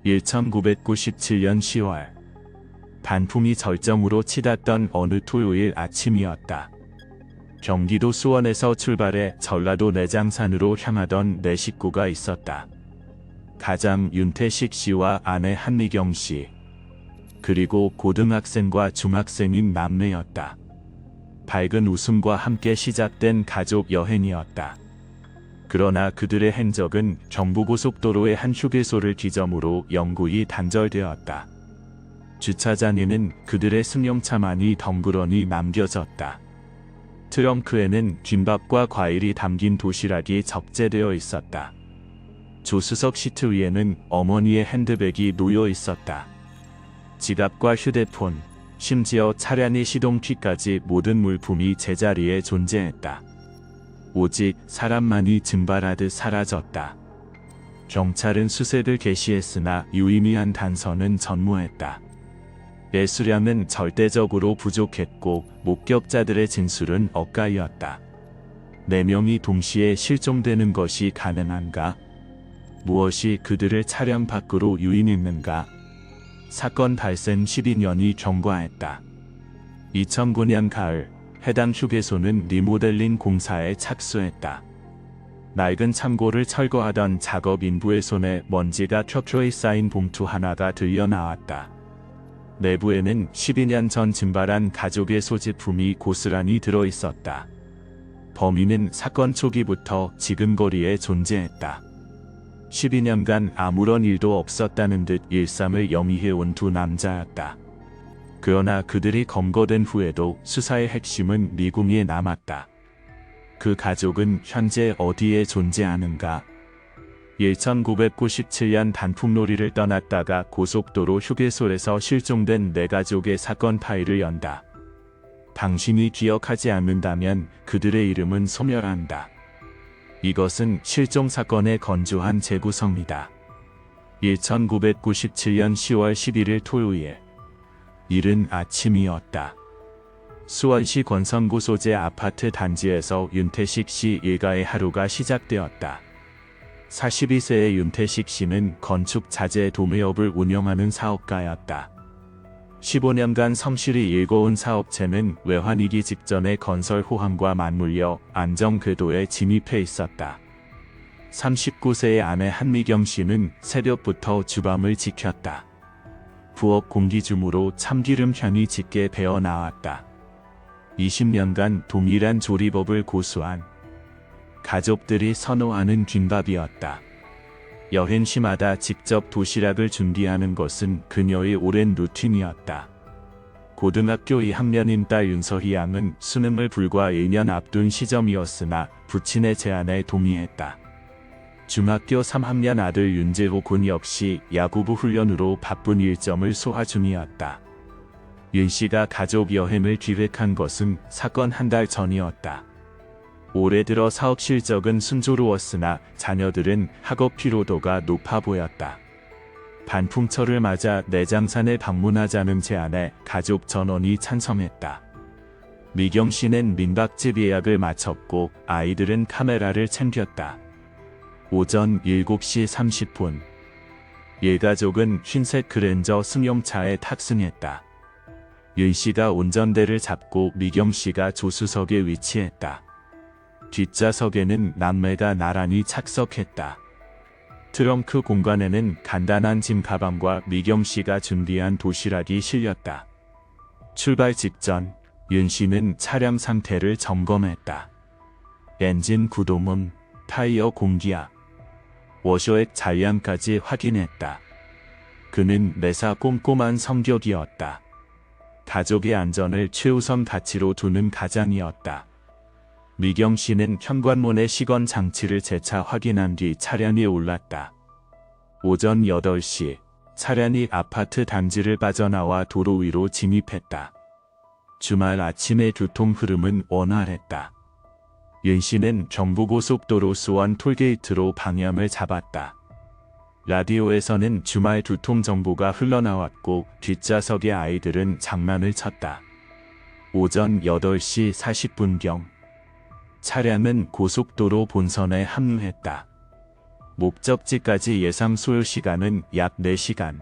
1997년 10월 단풍이 절정으로 치닫던 어느 토요일 아침이었다. 경기도 수원에서 출발해 전라도 내장산으로 향하던 네 식구가 있었다. 가장 윤태식 씨와 아내 한미경 씨, 그리고 고등학생과 중학생인 남매였다. 밝은 웃음과 함께 시작된 가족 여행이었다. 그러나 그들의 행적은 경부고속도로의 한 휴게소를 기점으로 영구히 단절되었다. 주차장에는 그들의 승용차만이 덩그러니 남겨졌다. 트렁크에는 김밥과 과일이 담긴 도시락이 적재되어 있었다. 조수석 시트 위에는 어머니의 핸드백이 놓여 있었다. 지갑과 휴대폰, 심지어 차량의 시동키까지 모든 물품이 제자리에 존재했다. 오직 사람만이 증발하듯 사라졌다. 경찰은 수색을 개시했으나 유의미한 단서는 전무했다. 매수량은 절대적으로 부족했고 목격자들의 진술은 엇갈렸다. 4명이 동시에 실종되는 것이 가능한가? 무엇이 그들을 차량 밖으로 유인했는가? 사건 발생 12년이 경과했다. 2009년 가을, 해당 휴게소는 리모델링 공사에 착수했다. 낡은 창고를 철거하던 작업 인부의 손에 먼지가 켜켜이 쌓인 봉투 하나가 들려 나왔다. 내부에는 12년 전 증발한 가족의 소지품이 고스란히 들어있었다. 범인은 사건 초기부터 지근거리에 존재했다. 12년간 아무런 일도 없었다는 듯 일상을 영위해온 두 남자였다. 그러나 그들이 검거된 후에도 수사의 핵심은 미궁에 남았다. 그 가족은 현재 어디에 존재하는가? 1997년 단풍놀이를 떠났다가 고속도로 휴게소에서 실종된 네 가족의 사건 파일을 연다. 당신이 기억하지 않는다면 그들의 이름은 소멸한다. 이것은 실종 사건의 건조한 재구성이다. 1997년 10월 11일 토요일, 이른 아침이었다. 수원시 권선구 소재 아파트 단지에서 윤태식 씨 일가의 하루가 시작되었다. 42세의 윤태식 씨는 건축 자재 도매업을 운영하는 사업가였다. 15년간 성실히 일궈온 사업체는 외환위기 직전에 건설 호황과 맞물려 안정 궤도에 진입해 있었다. 39세의 아내 한미경 씨는 새벽부터 주방을 지켰다. 부엌 공기줌으로 참기름 향이 짙게 배어 나왔다. 20년간 동일한 조리법을 고수한 가족들이 선호하는 김밥이었다. 여행 시마다 직접 도시락을 준비하는 것은 그녀의 오랜 루틴이었다. 고등학교 2학년인 딸 윤서희 양은 수능을 불과 1년 앞둔 시점이었으나 부친의 제안에 동의했다. 중학교 3학년 아들 윤재호 군 역시 야구부 훈련으로 바쁜 일정을 소화 중이었다. 윤 씨가 가족 여행을 기획한 것은 사건 한 달 전이었다. 올해 들어 사업 실적은 순조로웠으나 자녀들은 학업 피로도가 높아 보였다. 단풍철을 맞아 내장산에 방문하자는 제안에 가족 전원이 찬성했다. 미경 씨는 민박집 예약을 마쳤고 아이들은 카메라를 챙겼다. 오전 7시 30분, 일가족은 흰색 그랜저 승용차에 탑승했다. 윤 씨가 운전대를 잡고 미경 씨가 조수석에 위치했다. 뒷좌석에는 남매가 나란히 착석했다. 트렁크 공간에는 간단한 짐 가방과 미경 씨가 준비한 도시락이 실렸다. 출발 직전, 윤 씨는 차량 상태를 점검했다. 엔진 구동음, 타이어 공기압, 워셔액 잔량까지 확인했다. 그는 매사 꼼꼼한 성격이었다. 가족의 안전을 최우선 가치로 두는 가장이었다. 미경 씨는 현관문의 시건 장치를 재차 확인한 뒤 차량에 올랐다. 오전 8시, 차량이 아파트 단지를 빠져나와 도로 위로 진입했다. 주말 아침의 교통 흐름은 원활했다. 윤 씨는 경부고속도로 수원 톨게이트로 방향을 잡았다. 라디오에서는 주말 교통 정보가 흘러나왔고 뒷좌석의 아이들은 장난을 쳤다. 오전 8시 40분경 차량은 고속도로 본선에 합류했다. 목적지까지 예상 소요 시간은 약 4시간.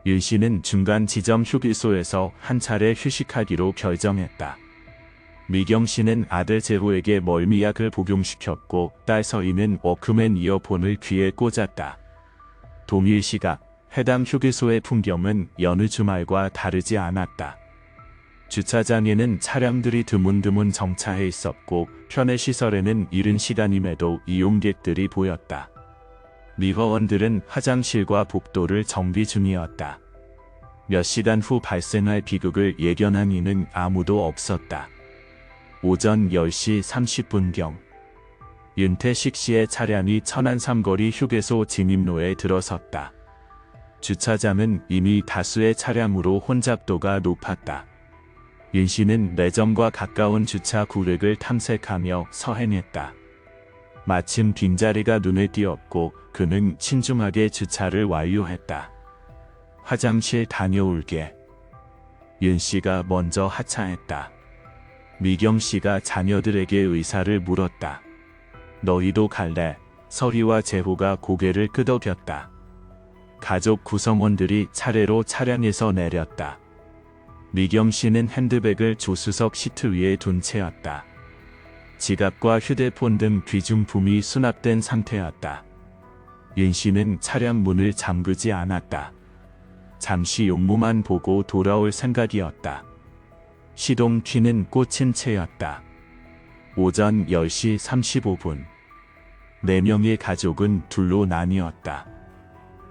윤 씨는 중간 지점 휴게소에서 한 차례 휴식하기로 결정했다. 미경 씨는 아들 재호에게 멀미약을 복용시켰고 딸 서희는 워크맨 이어폰을 귀에 꽂았다. 동일 시각 해당 휴게소의 풍경은 여느 주말과 다르지 않았다. 주차장에는 차량들이 드문드문 정차해 있었고 편의시설에는 이른 시간임에도 이용객들이 보였다. 미화원들은 화장실과 복도를 정비 중이었다. 몇 시간 후 발생할 비극을 예견한 이는 아무도 없었다. 오전 10시 30분경 윤태식 씨의 차량이 천안 삼거리 휴게소 진입로에 들어섰다. 주차장은 이미 다수의 차량으로 혼잡도가 높았다. 윤 씨는 매점과 가까운 주차 구획을 탐색하며 서행했다. 마침 빈자리가 눈에 띄었고 그는 신중하게 주차를 완료했다. 화장실 다녀올게. 윤 씨가 먼저 하차했다. 미경 씨가 자녀들에게 의사를 물었다. 너희도 갈래? 서희와 재호가 고개를 끄덕였다. 가족 구성원들이 차례로 차량에서 내렸다. 미경 씨는 핸드백을 조수석 시트 위에 둔 채였다. 지갑과 휴대폰 등 귀중품이 수납된 상태였다. 윤 씨는 차량 문을 잠그지 않았다. 잠시 용무만 보고 돌아올 생각이었다. 시동 키는 꽂힌 채였다. 오전 10시 35분. 4명의 가족은 둘로 나뉘었다.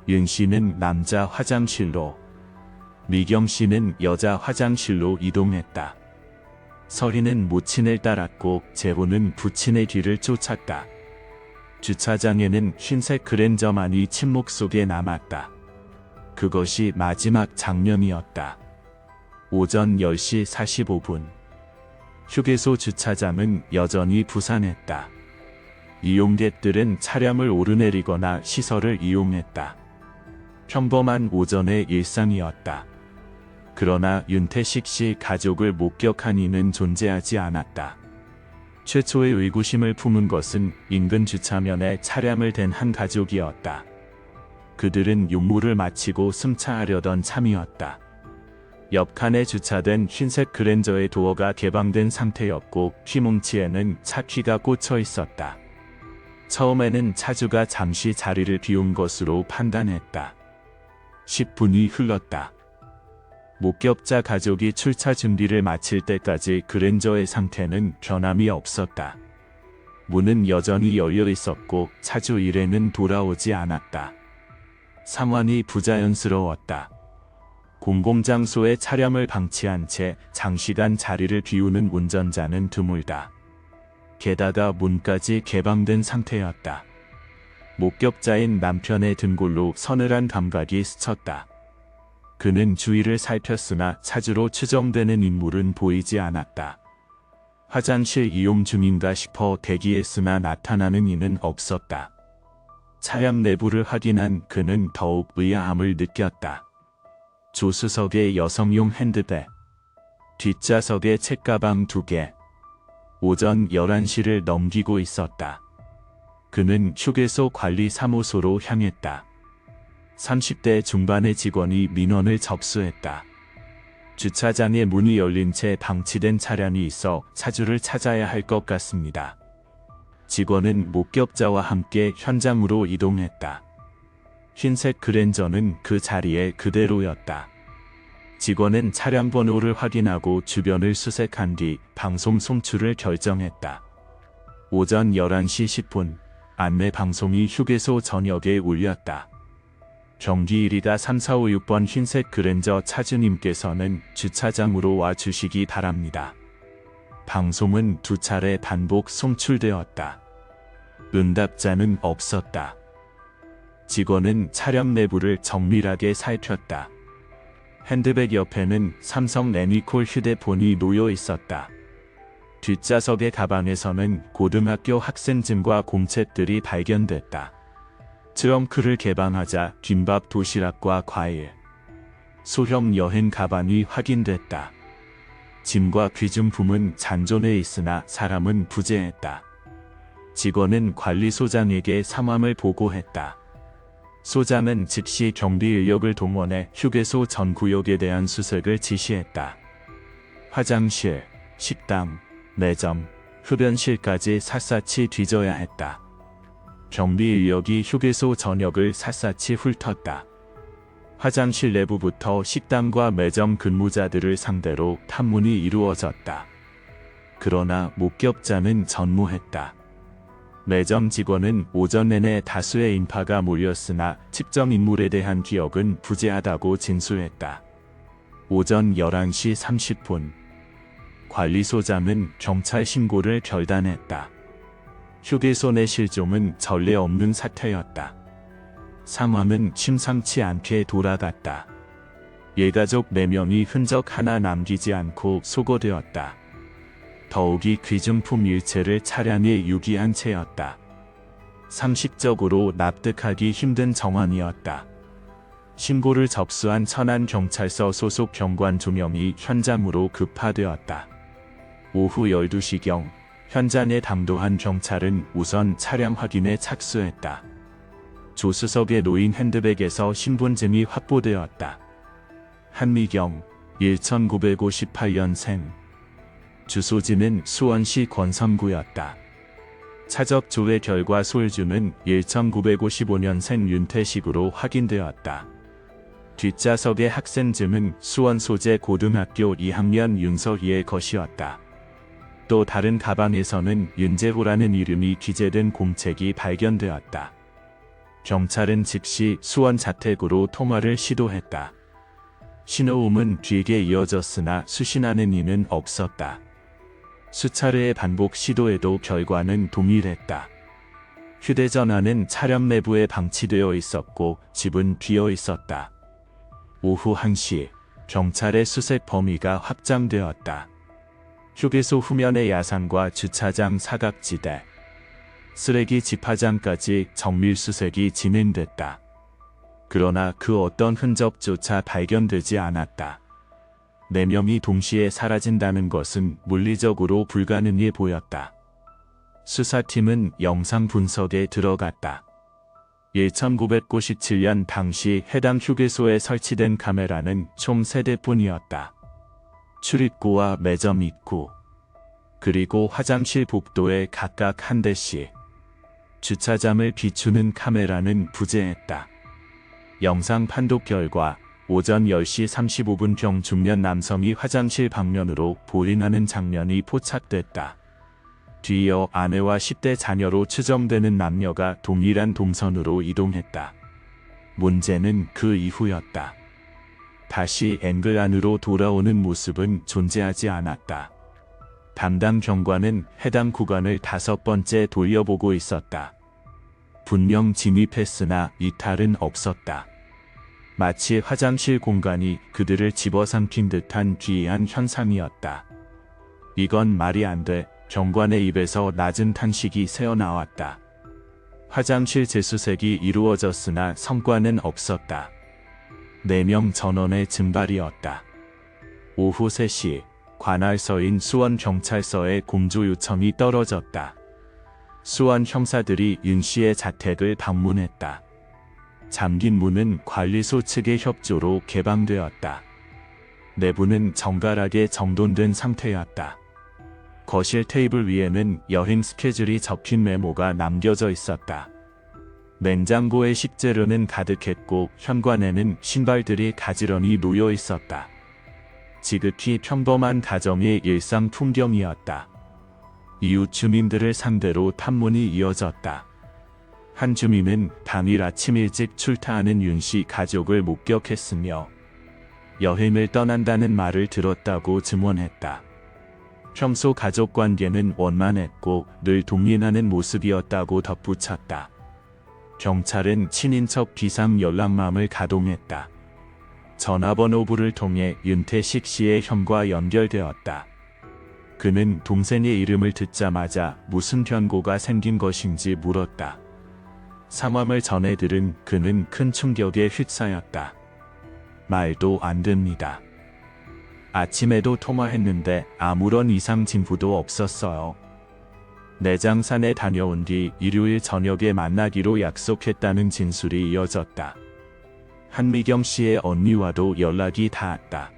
윤 씨는 남자 화장실로, 미경 씨는 여자 화장실로 이동했다. 서희는 모친을 따랐고 재호는 부친의 뒤를 쫓았다. 주차장에는 흰색 그랜저만이 침묵 속에 남았다. 그것이 마지막 장면이었다. 오전 10시 45분. 휴게소 주차장은 여전히 부산했다. 이용객들은 차량을 오르내리거나 시설을 이용했다. 평범한 오전의 일상이었다. 그러나 윤태식 씨 가족을 목격한 이는 존재하지 않았다. 최초의 의구심을 품은 것은 인근 주차면에 차량을 댄 한 가족이었다. 그들은 용무를 마치고 승차하려던 참이었다. 옆칸에 주차된 흰색 그랜저의 도어가 개방된 상태였고 휘뭉치에는 차키가 꽂혀 있었다. 처음에는 차주가 잠시 자리를 비운 것으로 판단했다. 10분이 흘렀다. 목격자 가족이 출차 준비를 마칠 때까지 그랜저의 상태는 변함이 없었다. 문은 여전히 열려 있었고 차주 일행은 돌아오지 않았다. 상황이 부자연스러웠다. 공공장소에 차량을 방치한 채 장시간 자리를 비우는 운전자는 드물다. 게다가 문까지 개방된 상태였다. 목격자인 남편의 등골로 서늘한 감각이 스쳤다. 그는 주위를 살폈으나 차주로 추정되는 인물은 보이지 않았다. 화장실 이용 중인가 싶어 대기했으나 나타나는 이는 없었다. 차량 내부를 확인한 그는 더욱 의아함을 느꼈다. 조수석에 여성용 핸드백, 뒷좌석에 책가방 2개. 오전 11시를 넘기고 있었다. 그는 휴게소 관리 사무소로 향했다. 30대 중반의 직원이 민원을 접수했다. 주차장에 문이 열린 채 방치된 차량이 있어 차주를 찾아야 할 것 같습니다. 직원은 목격자와 함께 현장으로 이동했다. 흰색 그랜저는 그 자리에 그대로였다. 직원은 차량 번호를 확인하고 주변을 수색한 뒤 방송 송출을 결정했다. 오전 11시 10분 안내 방송이 휴게소 전역에 울렸다. 경기 1위가 3456번 흰색 그랜저 차주님께서는 주차장으로 와 주시기 바랍니다. 방송은 2차례 반복 송출되었다. 응답자는 없었다. 직원은 차량 내부를 정밀하게 살폈다. 핸드백 옆에는 삼성 레미콜 휴대폰이 놓여 있었다. 뒷좌석의 가방에서는 고등학교 학생증과 공책들이 발견됐다. 트렁크를 개방하자 김밥 도시락과 과일, 소형 여행 가방이 확인됐다. 짐과 귀중품은 잔존해 있으나 사람은 부재했다. 직원은 관리소장에게 상황을 보고했다. 소장은 즉시 경비 인력을 동원해 휴게소 전 구역에 대한 수색을 지시했다. 화장실, 식당, 매점, 흡연실까지 샅샅이 뒤져야 했다. 경비 인력이 휴게소 전역을 샅샅이 훑었다. 화장실 내부부터 식당과 매점 근무자들을 상대로 탐문이 이루어졌다. 그러나 목격자는 전무했다. 매점 직원은 오전 내내 다수의 인파가 몰렸으나 특정 인물에 대한 기억은 부재하다고 진술했다. 오전 11시 30분 관리소장은 경찰 신고를 결단했다. 휴게소 내 실종은 전례 없는 사태였다. 상황은 심상치 않게 돌아갔다. 일가족 4명이 흔적 하나 남기지 않고 소거되었다. 더욱이 귀중품 일체를 차량에 유기한 채였다. 상식적으로 납득하기 힘든 정황이었다. 신고를 접수한 천안경찰서 소속 경관 2명이 현장으로 급파되었다. 오후 12시경 현장에 당도한 경찰은 우선 차량 확인에 착수했다. 조수석에 놓인 핸드백에서 신분증이 확보되었다. 한미경, 1958년생. 주소지는 수원시 권선구였다. 차적 조회 결과 소유주는 1955년생 윤태식으로 확인되었다. 뒷좌석의 학생증은 수원 소재 고등학교 2학년 윤서희의 것이었다. 또 다른 가방에서는 윤재호라는 이름이 기재된 공책이 발견되었다. 경찰은 즉시 수원 자택으로 통화를 시도했다. 신호음은 길게 이어졌으나 수신하는 이는 없었다. 수차례의 반복 시도에도 결과는 동일했다. 휴대전화는 차량 내부에 방치되어 있었고 집은 비어 있었다. 오후 1시 경찰의 수색 범위가 확장되었다. 휴게소 후면의 야산과 주차장 사각지대, 쓰레기 집화장까지 정밀 수색이 진행됐다. 그러나 그 어떤 흔적조차 발견되지 않았다. 4명이 동시에 사라진다는 것은 물리적으로 불가능해 보였다. 수사팀은 영상 분석에 들어갔다. 1997년 당시 해당 휴게소에 설치된 카메라는 총 3대뿐이었다. 출입구와 매점 입구, 그리고 화장실 복도에 각각 1대씩. 주차장을 비추는 카메라는 부재했다. 영상 판독 결과 오전 10시 35분경 중년 남성이 화장실 방면으로 볼링하는 장면이 포착됐다. 뒤이어 아내와 10대 자녀로 추정되는 남녀가 동일한 동선으로 이동했다. 문제는 그 이후였다. 다시 앵글 안으로 돌아오는 모습은 존재하지 않았다. 담당 경관은 해당 구간을 5번째 돌려보고 있었다. 분명 진입했으나 이탈은 없었다. 마치 화장실 공간이 그들을 집어삼킨 듯한 기이한 현상이었다. 이건 말이 안 돼. 경관의 입에서 낮은 탄식이 새어나왔다. 화장실 재수색이 이루어졌으나 성과는 없었다. 4명 전원의 증발이었다. 오후 3시 관할서인 수원경찰서에 공조 요청이 떨어졌다. 수원 형사들이 윤 씨의 자택을 방문했다. 잠긴 문은 관리소 측의 협조로 개방되었다. 내부는 정갈하게 정돈된 상태였다. 거실 테이블 위에는 여행 스케줄이 적힌 메모가 남겨져 있었다. 냉장고에 식재료는 가득했고 현관에는 신발들이 가지런히 놓여 있었다. 지극히 평범한 가정의 일상 풍경이었다. 이웃 주민들을 상대로 탐문이 이어졌다. 한 주민은 당일 아침 일찍 출타하는 윤 씨 가족을 목격했으며 여행을 떠난다는 말을 들었다고 증언했다. 평소 가족 관계는 원만했고 늘 동의하는 모습이었다고 덧붙였다. 경찰은 친인척 비상 연락망을 가동했다. 전화번호부를 통해 윤태식 씨의 형과 연결되었다. 그는 동생의 이름을 듣자마자 무슨 변고가 생긴 것인지 물었다. 상황을 전해 들은 그는 큰 충격에 휩싸였다. 말도 안 됩니다. 아침에도 통화했는데 아무런 이상 징후도 없었어요. 내장산에 다녀온 뒤 일요일 저녁에 만나기로 약속했다는 진술이 이어졌다. 한미경 씨의 언니와도 연락이 닿았다.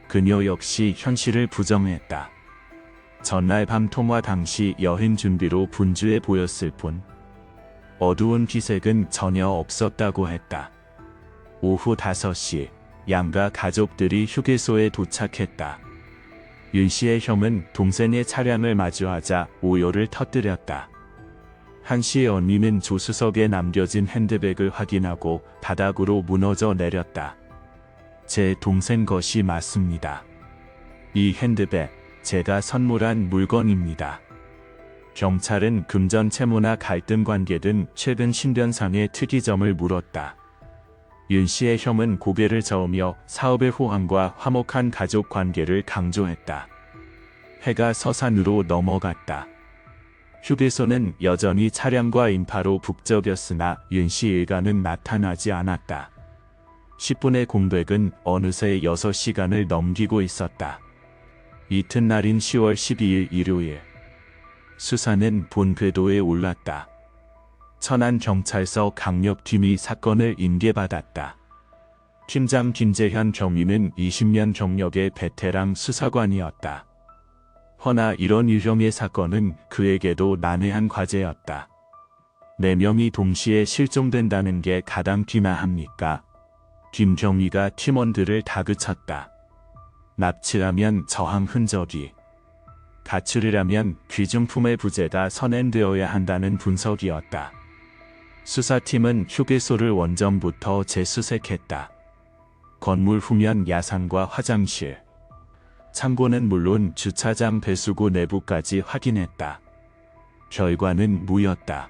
그녀 역시 현실을 부정했다. 전날 밤 통화 당시 여행 준비로 분주해 보였을 뿐 어두운 기색은 전혀 없었다고 했다. 오후 5시 양가 가족들이 휴게소에 도착했다. 윤 씨의 형은 동생의 차량을 마주하자 오열을 터뜨렸다. 한 씨의 언니는 조수석에 남겨진 핸드백을 확인하고 바닥으로 무너져 내렸다. 제 동생 것이 맞습니다. 이 핸드백, 제가 선물한 물건입니다. 경찰은 금전 채무나 갈등 관계 등 최근 신변상의 특이점을 물었다. 윤 씨의 형은 고개를 저으며 사업의 호황과 화목한 가족 관계를 강조했다. 해가 서산으로 넘어갔다. 휴게소는 여전히 차량과 인파로 북적였으나 윤 씨 일가는 나타나지 않았다. 10분의 공백은 어느새 6시간을 넘기고 있었다. 이튿날인 10월 12일 일요일. 수사는 본 궤도에 올랐다. 천안경찰서 강력팀이 사건을 인계받았다. 팀장 김재현 경위는 20년 경력의 베테랑 수사관이었다. 허나 이런 유형의 사건은 그에게도 난해한 과제였다. 4명이 동시에 실종된다는 게 가당키나 합니까? 김경위가 팀원들을 다그쳤다. 납치라면 저항 흔적이, 가출이라면 귀중품의 부재가 선행되어야 한다는 분석이었다. 수사팀은 휴게소를 원전부터 재수색했다. 건물 후면 야산과 화장실, 창고는 물론 주차장 배수구 내부까지 확인했다. 결과는 무였다.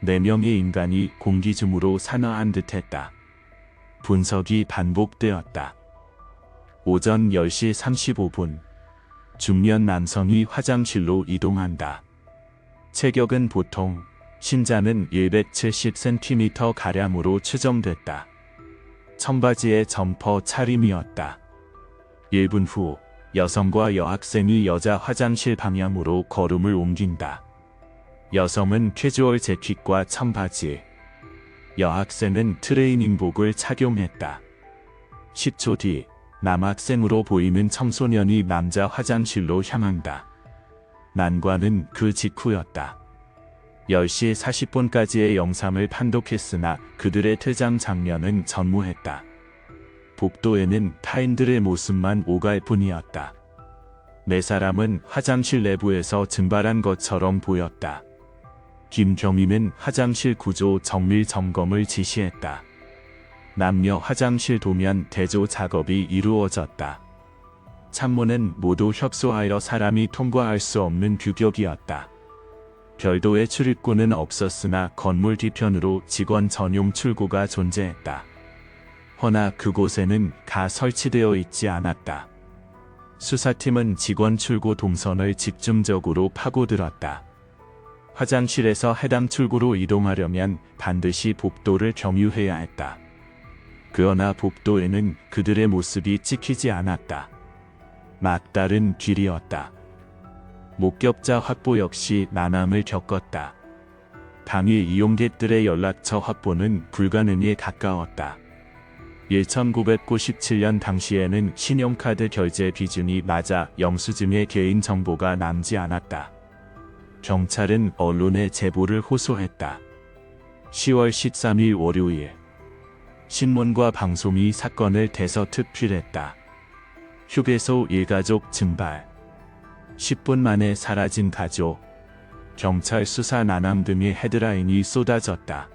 4명의 인간이 공기중으로 산화한 듯했다. 분석이 반복되었다. 오전 10시 35분. 중년 남성이 화장실로 이동한다. 체격은 보통, 신장은 170cm 가량으로 추정됐다. 청바지에 점퍼 차림이었다. 1분 후 여성과 여학생이 여자 화장실 방향으로 걸음을 옮긴다. 여성은 캐주얼 재킷과 청바지, 여학생은 트레이닝복을 착용했다. 10초 뒤 남학생으로 보이는 청소년이 남자 화장실로 향한다. 난관은 그 직후였다. 10시 40분까지의 영상을 판독했으나 그들의 퇴장 장면은 전무했다. 복도에는 타인들의 모습만 오갈 뿐이었다. 4사람은 화장실 내부에서 증발한 것처럼 보였다. 김경위는 화장실 구조 정밀 점검을 지시했다. 남녀 화장실 도면 대조 작업이 이루어졌다. 창문은 모두 협소하여 사람이 통과할 수 없는 규격이었다. 별도의 출입구는 없었으나 건물 뒤편으로 직원 전용 출구가 존재했다. 허나 그곳에는 가 설치되어 있지 않았다. 수사팀은 직원 출구 동선을 집중적으로 파고들었다. 화장실에서 해당 출구로 이동하려면 반드시 복도를 경유해야 했다. 그러나 복도에는 그들의 모습이 찍히지 않았다. 막다른 길이었다. 목격자 확보 역시 난함을 겪었다. 당일 이용객들의 연락처 확보는 불가능에 가까웠다. 1997년 당시에는 신용카드 결제 비준이 낮아 영수증의 개인정보가 남지 않았다. 경찰은 언론에 제보를 호소했다. 10월 13일 월요일. 신문과 방송이 사건을 대서특필했다. 휴게소 일가족 증발. 10분 만에 사라진 가족. 경찰 수사 난함 등의 헤드라인이 쏟아졌다.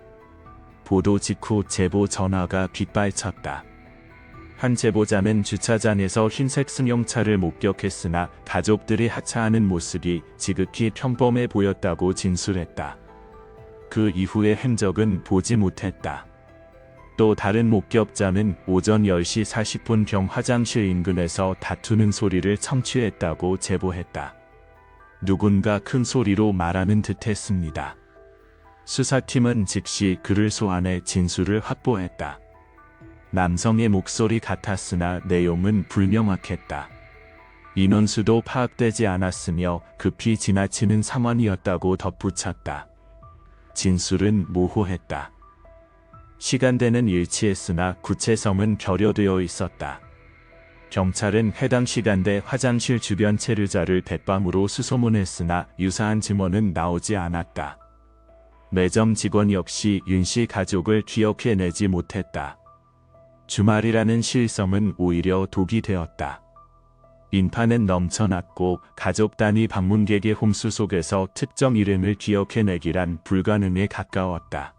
보도 직후 제보 전화가 빗발쳤다. 한 제보자는 주차장에서 흰색 승용차를 목격했으나 가족들이 하차하는 모습이 지극히 평범해 보였다고 진술했다. 그 이후의 흔적은 보지 못했다. 또 다른 목격자는 오전 10시 40분경 화장실 인근에서 다투는 소리를 청취했다고 제보했다. 누군가 큰 소리로 말하는 듯했습니다. 수사팀은 즉시 그를 소환해 진술을 확보했다. 남성의 목소리 같았으나 내용은 불명확했다. 인원수도 파악되지 않았으며 급히 지나치는 상황이었다고 덧붙였다. 진술은 모호했다. 시간대는 일치했으나 구체성은 결여되어 있었다. 경찰은 해당 시간대 화장실 주변 체류자를 대밤으로 수소문했으나 유사한 증언은 나오지 않았다. 매점 직원 역시 윤씨 가족을 기억해내지 못했다. 주말이라는 실성은 오히려 독이 되었다. 인파는 넘쳐났고 가족 단위 방문객의 홈수 속에서 특정 이름을 기억해내기란 불가능에 가까웠다.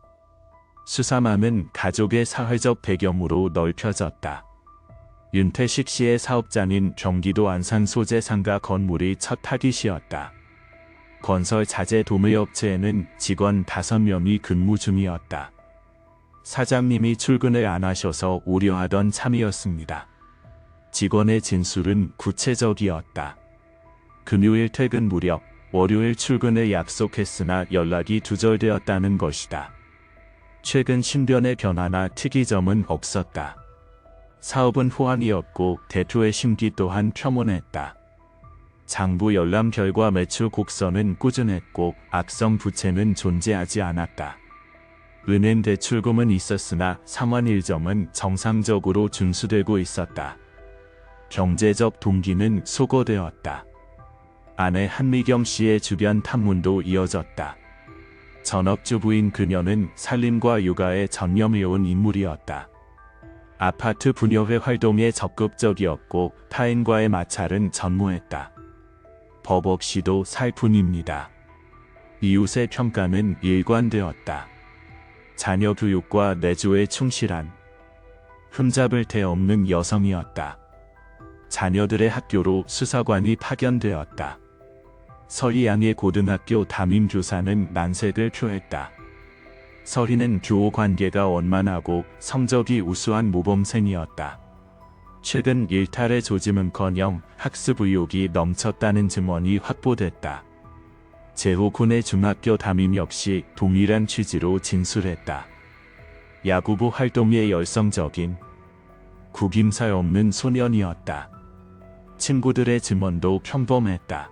수사망은 가족의 사회적 배경으로 넓혀졌다. 윤태식 씨의 사업장인 경기도 안산 소재 상가 건물이 첫 타깃이었다. 건설 자재 도매업체에는 직원 5명이 근무 중이었다. 사장님이 출근을 안 하셔서 우려하던 참이었습니다. 직원의 진술은 구체적이었다. 금요일 퇴근 무렵 월요일 출근을 약속했으나 연락이 두절되었다는 것이다. 최근 신변의 변화나 특이점은 없었다. 사업은 호황이었고 대표의 심기 또한 평온했다. 장부 열람 결과 매출 곡선은 꾸준했고 악성 부채는 존재하지 않았다. 은행 대출금은 있었으나 상환 일정은 정상적으로 준수되고 있었다. 경제적 동기는 소거되었다. 아내 한미경 씨의 주변 탐문도 이어졌다. 전업주부인 그녀는 살림과 육아에 전념해온 인물이었다. 아파트 분여회 활동에 적극적이었고 타인과의 마찰은 전무했다. 법 없이도 살 뿐입니다. 이웃의 평가는 일관되었다. 자녀 교육과 내조에 충실한 흠잡을 데 없는 여성이었다. 자녀들의 학교로 수사관이 파견되었다. 서희양의 고등학교 담임교사는 난색을 표했다. 서희는 교우 관계가 원만하고 성적이 우수한 모범생이었다. 최근 일탈의 조짐은커녕 학습 의욕이 넘쳤다는 증언이 확보됐다. 재호 군의 중학교 담임 역시 동일한 취지로 진술했다. 야구부 활동에 열성적인 구김살 없는 소년이었다. 친구들의 증언도 평범했다.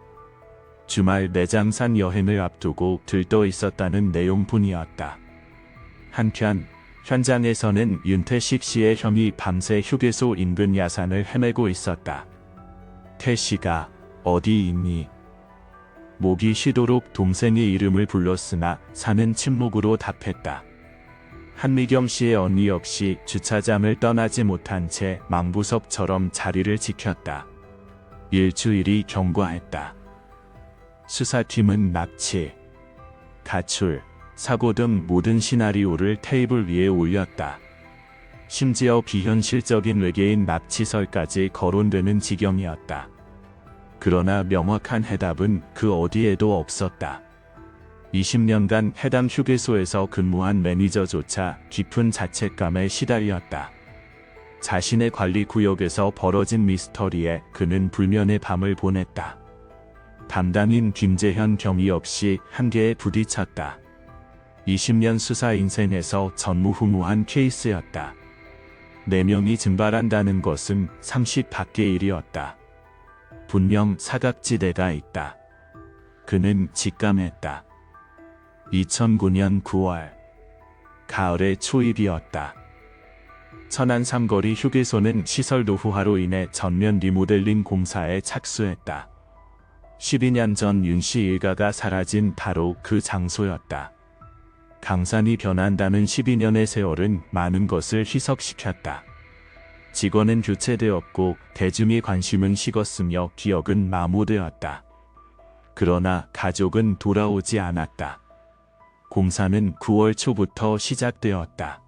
주말 내장산 여행을 앞두고 들떠 있었다는 내용뿐이었다. 한편 현장에서는 윤태식 씨의 형이 밤새 휴게소 인근 야산을 헤매고 있었다. 태식아, 어디 있니? 목이 쉬도록 동생의 이름을 불렀으나 사는 침묵으로 답했다. 한미경 씨의 언니 역시 주차장을 떠나지 못한 채 망부석처럼 자리를 지켰다. 일주일이 경과했다. 수사팀은 납치, 가출, 사고 등 모든 시나리오를 테이블 위에 올렸다. 심지어 비현실적인 외계인 납치설까지 거론되는 지경이었다. 그러나 명확한 해답은 그 어디에도 없었다. 20년간 해당 휴게소에서 근무한 매니저조차 깊은 자책감에 시달렸다. 자신의 관리 구역에서 벌어진 미스터리에 그는 불면의 밤을 보냈다. 담당인 김재현 경위 역시 한계에 부딪혔다. 20년 수사 인생에서 전무후무한 케이스였다. 4명이 증발한다는 것은 30 밖의 일이었다. 분명 사각지대가 있다. 그는 직감했다. 2009년 9월 가을의 초입이었다. 천안 삼거리 휴게소는 시설 노후화로 인해 전면 리모델링 공사에 착수했다. 12년 전 윤씨 일가가 사라진 바로 그 장소였다. 강산이 변한다는 12년의 세월은 많은 것을 희석시켰다. 직원은 교체되었고 대중의 관심은 식었으며 기억은 마모되었다. 그러나 가족은 돌아오지 않았다. 공사는 9월 초부터 시작되었다.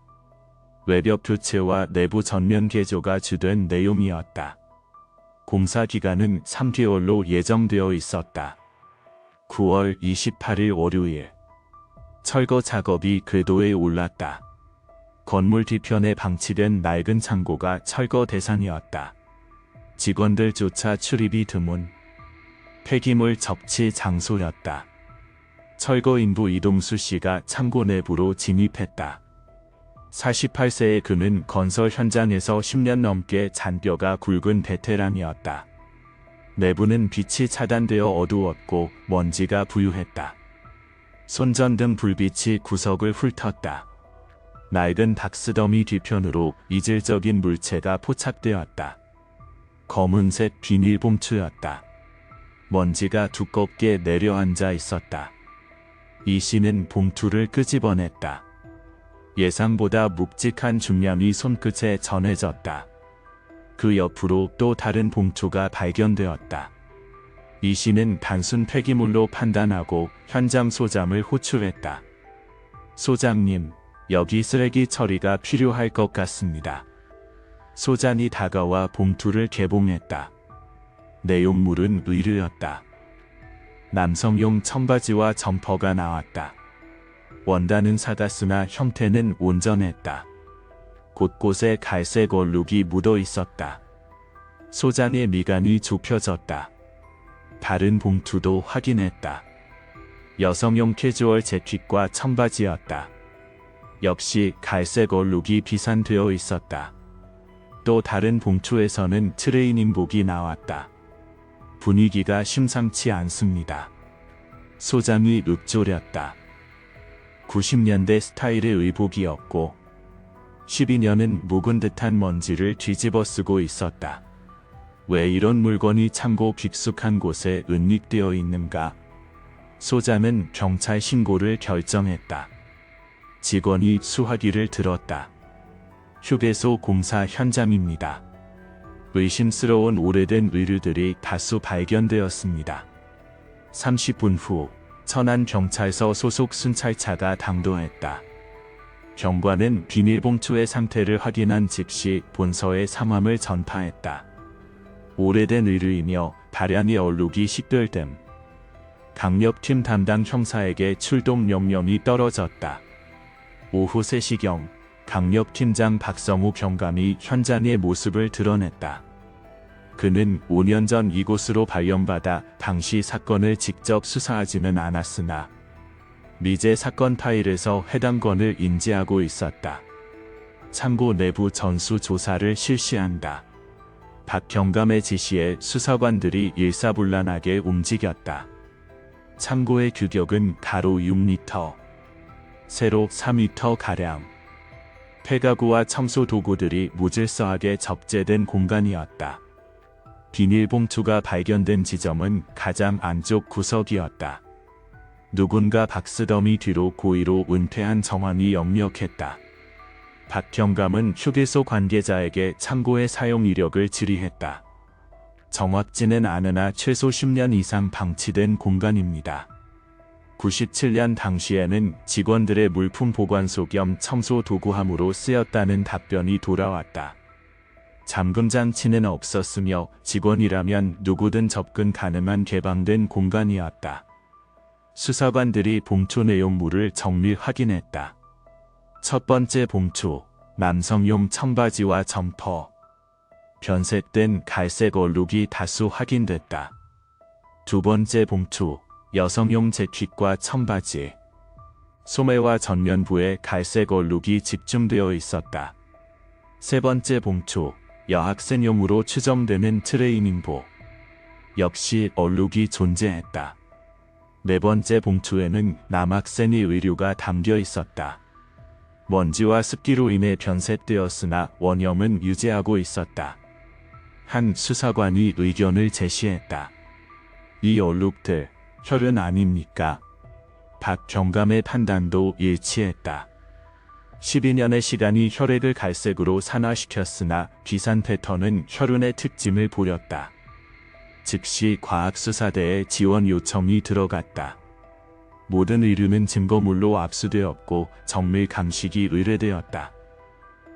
외벽 교체와 내부 전면 개조가 주된 내용이었다. 공사 기간은 3개월로 예정되어 있었다. 9월 28일 월요일 철거 작업이 궤도에 올랐다. 건물 뒤편에 방치된 낡은 창고가 철거 대상이었다. 직원들조차 출입이 드문 폐기물 접치 장소였다. 철거 인부 이동수 씨가 창고 내부로 진입했다. 48세의 그는 건설 현장에서 10년 넘게 잔뼈가 굵은 베테랑이었다. 내부는 빛이 차단되어 어두웠고 먼지가 부유했다. 손전등 불빛이 구석을 훑었다. 낡은 박스더미 뒤편으로 이질적인 물체가 포착되었다. 검은색 비닐봉투였다. 먼지가 두껍게 내려앉아 있었다. 이씨는 봉투를 끄집어냈다. 예상보다 묵직한 중량이 손끝에 전해졌다. 그 옆으로 또 다른 봉투가 발견되었다. 이씨는 단순 폐기물로 판단하고 현장 소장을 호출했다. 소장님, 여기 쓰레기 처리가 필요할 것 같습니다. 소장이 다가와 봉투를 개봉했다. 내용물은 의류였다. 남성용 청바지와 점퍼가 나왔다. 원단은 사갔으나 형태는 온전했다. 곳곳에 갈색 얼룩이 묻어 있었다. 소장의 미간이 좁혀졌다. 다른 봉투도 확인했다. 여성용 캐주얼 재킷과 청바지였다. 역시 갈색 얼룩이 비산되어 있었다. 또 다른 봉투에서는 트레이닝복이 나왔다. 분위기가 심상치 않습니다. 소장이 읊조렸다. 90년대 스타일의 의복이었고 12년은 묵은 듯한 먼지를 뒤집어 쓰고 있었다. 왜 이런 물건이 참고 깊숙한 곳에 은닉되어 있는가? 소장은 경찰 신고를 결정했다. 직원이 수화기를 들었다. 휴게소 공사 현장입니다. 의심스러운 오래된 의류들이 다수 발견되었습니다. 30분 후 천안경찰서 소속 순찰차가 당도했다. 경관은 비닐봉투의 상태를 확인한 즉시 본서에 상황을 전파했다. 오래된 의류이며 다량의 얼룩이 식별됨. 강력팀 담당 형사에게 출동 명령이 떨어졌다. 오후 3시경 강력팀장 박성우 경감이 현장의 모습을 드러냈다. 그는 5년 전 이곳으로 발령받아 당시 사건을 직접 수사하지는 않았으나 미제 사건 파일에서 해당 건을 인지하고 있었다. 참고 내부 전수 조사를 실시한다. 박 경감의 지시에 수사관들이 일사불란하게 움직였다. 참고의 규격은 가로 6m, 세로 4m가량. 폐가구와 청소 도구들이 무질서하게 접재된 공간이었다. 비닐봉투가 발견된 지점은 가장 안쪽 구석이었다. 누군가 박스더미 뒤로 고의로 은퇴한 정황이 역력했다. 박 경감은 휴게소 관계자에게 참고의 사용 이력을 질의했다. 정확지는 않으나 최소 10년 이상 방치된 공간입니다. 97년 당시에는 직원들의 물품 보관소 겸 청소 도구함으로 쓰였다는 답변이 돌아왔다. 잠금 장치는 없었으며 직원이라면 누구든 접근 가능한 개방된 공간이었다. 수사관들이 봉투 내용물을 정밀 확인했다. 첫 번째 봉투, 남성용 청바지와 점퍼. 변색된 갈색 얼룩이 다수 확인됐다. 두 번째 봉투, 여성용 재킷과 청바지. 소매와 전면부에 갈색 얼룩이 집중되어 있었다. 세 번째 봉투, 여학생용으로 추정되는 트레이닝복. 역시 얼룩이 존재했다. 네 번째 봉투에는 남학생의 의류가 담겨 있었다. 먼지와 습기로 인해 변색되었으나 원형은 유지하고 있었다. 한 수사관이 의견을 제시했다. 이 얼룩들, 혈흔 아닙니까? 박 경감의 판단도 일치했다. 12년의 시간이 혈액을 갈색으로 산화시켰으나 비산 패턴은 혈흔의 특징을 보였다. 즉시 과학수사대에 지원 요청이 들어갔다. 모든 의류는 증거물로 압수되었고 정밀 감식이 의뢰되었다.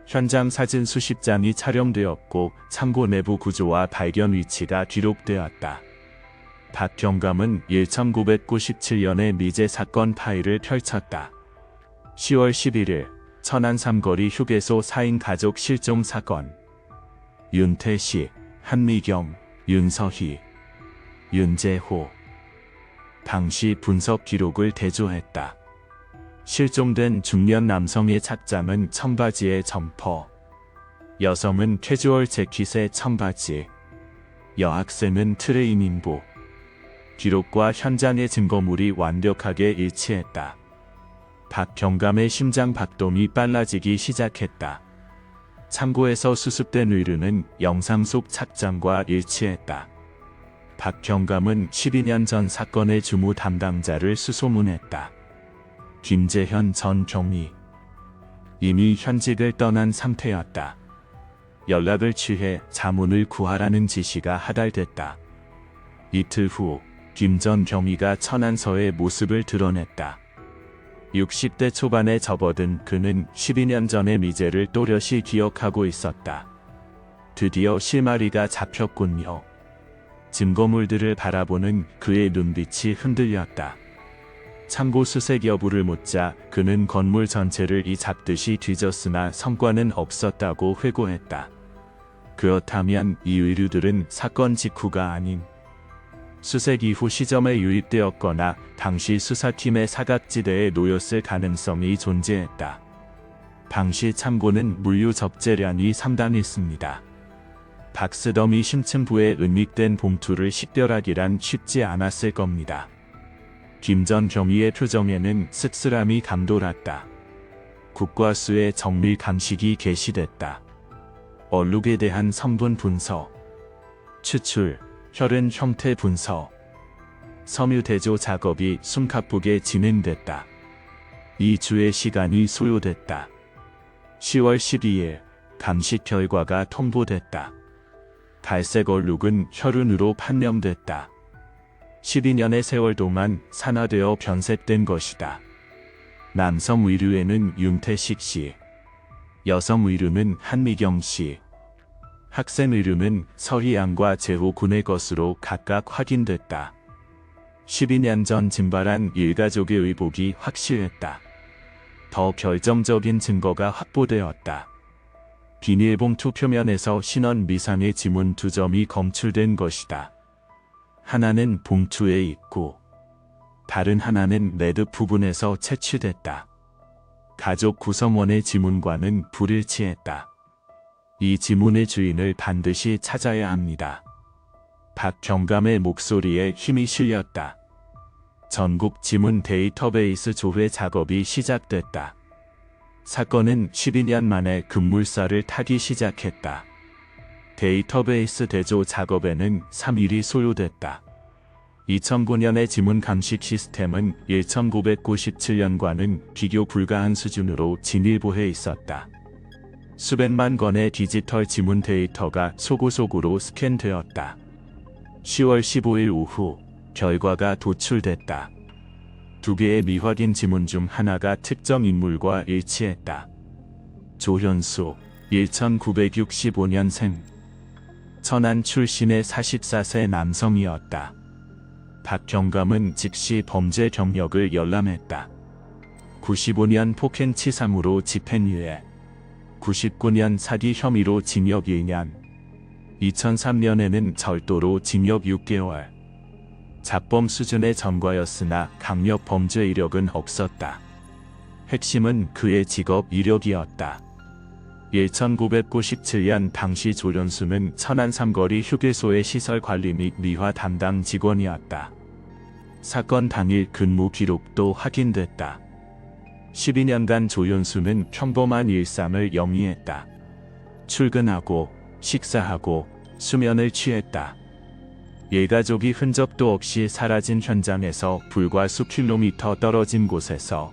현장 사진 수십 장이 촬영되었고 참고 내부 구조와 발견 위치가 기록되었다. 박 경감은 1997년의 미제 사건 파일을 펼쳤다. 10월 11일 천안 삼거리 휴게소 4인 가족 실종 사건. 윤태식, 한미경, 윤서희, 윤재호. 당시 분석 기록을 대조했다. 실종된 중년 남성의 착장은 청바지에 점퍼, 여성은 캐주얼 재킷에 청바지, 여학생은 트레이닝복. 기록과 현장의 증거물이 완벽하게 일치했다. 박경감의 심장 박동이 빨라지기 시작했다. 창고에서 수습된 의류는 영상 속 착장과 일치했다. 박경감은 12년 전 사건의 주무 담당자를 수소문했다. 김재현 전 경위. 이미 현직을 떠난 상태였다. 연락을 취해 자문을 구하라는 지시가 하달됐다. 이틀 후 김 전 경위가 천안서의 모습을 드러냈다. 60대 초반에 접어든 그는 12년 전의 미제를 또렷이 기억하고 있었다. 드디어 실마리가 잡혔군요. 증거물들을 바라보는 그의 눈빛이 흔들렸다. 참고 수색 여부를 묻자 그는 건물 전체를 이 잡듯이 뒤졌으나 성과는 없었다고 회고했다. 그렇다면 이 의류들은 사건 직후가 아닌 수색 이후 시점에 유입되었거나 당시 수사팀의 사각지대에 놓였을 가능성이 존재했다. 당시 참고는 물류 접재량이 상당했습니다. 박스더미 심층부에 은닉된 봉투를 식별하기란 쉽지 않았을 겁니다. 김 전 경위의 표정에는 씁쓸함이 감돌았다. 국과수의 정밀 감식이 개시됐다. 얼룩에 대한 성분 분석, 추출, 혈흔 형태 분석, 섬유 대조 작업이 숨가쁘게 진행됐다. 2주의 시간이 소요됐다. 10월 12일 감식 결과가 통보됐다. 갈색 얼룩은 혈흔으로 판명됐다. 12년의 세월 동안 산화되어 변색된 것이다. 남성 의류에는 윤태식 씨, 여성 의류는 한미경 씨, 학생 의류는 서희양과 재호 군의 것으로 각각 확인됐다. 12년 전 증발한 일가족의 의복이 확실했다. 더 결정적인 증거가 확보되었다. 비닐봉투 표면에서 신원 미상의 지문 2점이 검출된 것이다. 하나는 봉투에 있고 다른 하나는 레드 부분에서 채취됐다. 가족 구성원의 지문과는 불일치했다. 이 지문의 주인을 반드시 찾아야 합니다. 박경감의 목소리에 힘이 실렸다. 전국 지문 데이터베이스 조회 작업이 시작됐다. 사건은 12년 만에 급물살을 타기 시작했다. 데이터베이스 대조 작업에는 3일이 소요됐다. 2009년의 지문 감식 시스템은 1997년과는 비교 불가한 수준으로 진일보해 있었다. 수백만 건의 디지털 지문 데이터가 소고속으로 스캔되었다. 10월 15일 오후 결과가 도출됐다. 2개의 미확인 지문 중 하나가 특정 인물과 일치했다. 조현수, 1965년생. 천안 출신의 44세 남성이었다. 박경감은 즉시 범죄 경력을 열람했다. 95년 폭행치사무로 집행유예, 99년 사기 혐의로 징역 1년, 2003년에는 절도로 징역 6개월. 자범 수준의 전과였으나 강력 범죄 이력은 없었다. 핵심은 그의 직업 이력이었다. 1997년 당시 조련수는 천안 삼거리 휴게소의 시설 관리 및 미화 담당 직원이었다. 사건 당일 근무 기록도 확인됐다. 12년간 조연수는 평범한 일상을 영위했다. 출근하고 식사하고 수면을 취했다. 일가족이 흔적도 없이 사라진 현장에서 불과 수킬로미터 떨어진 곳에서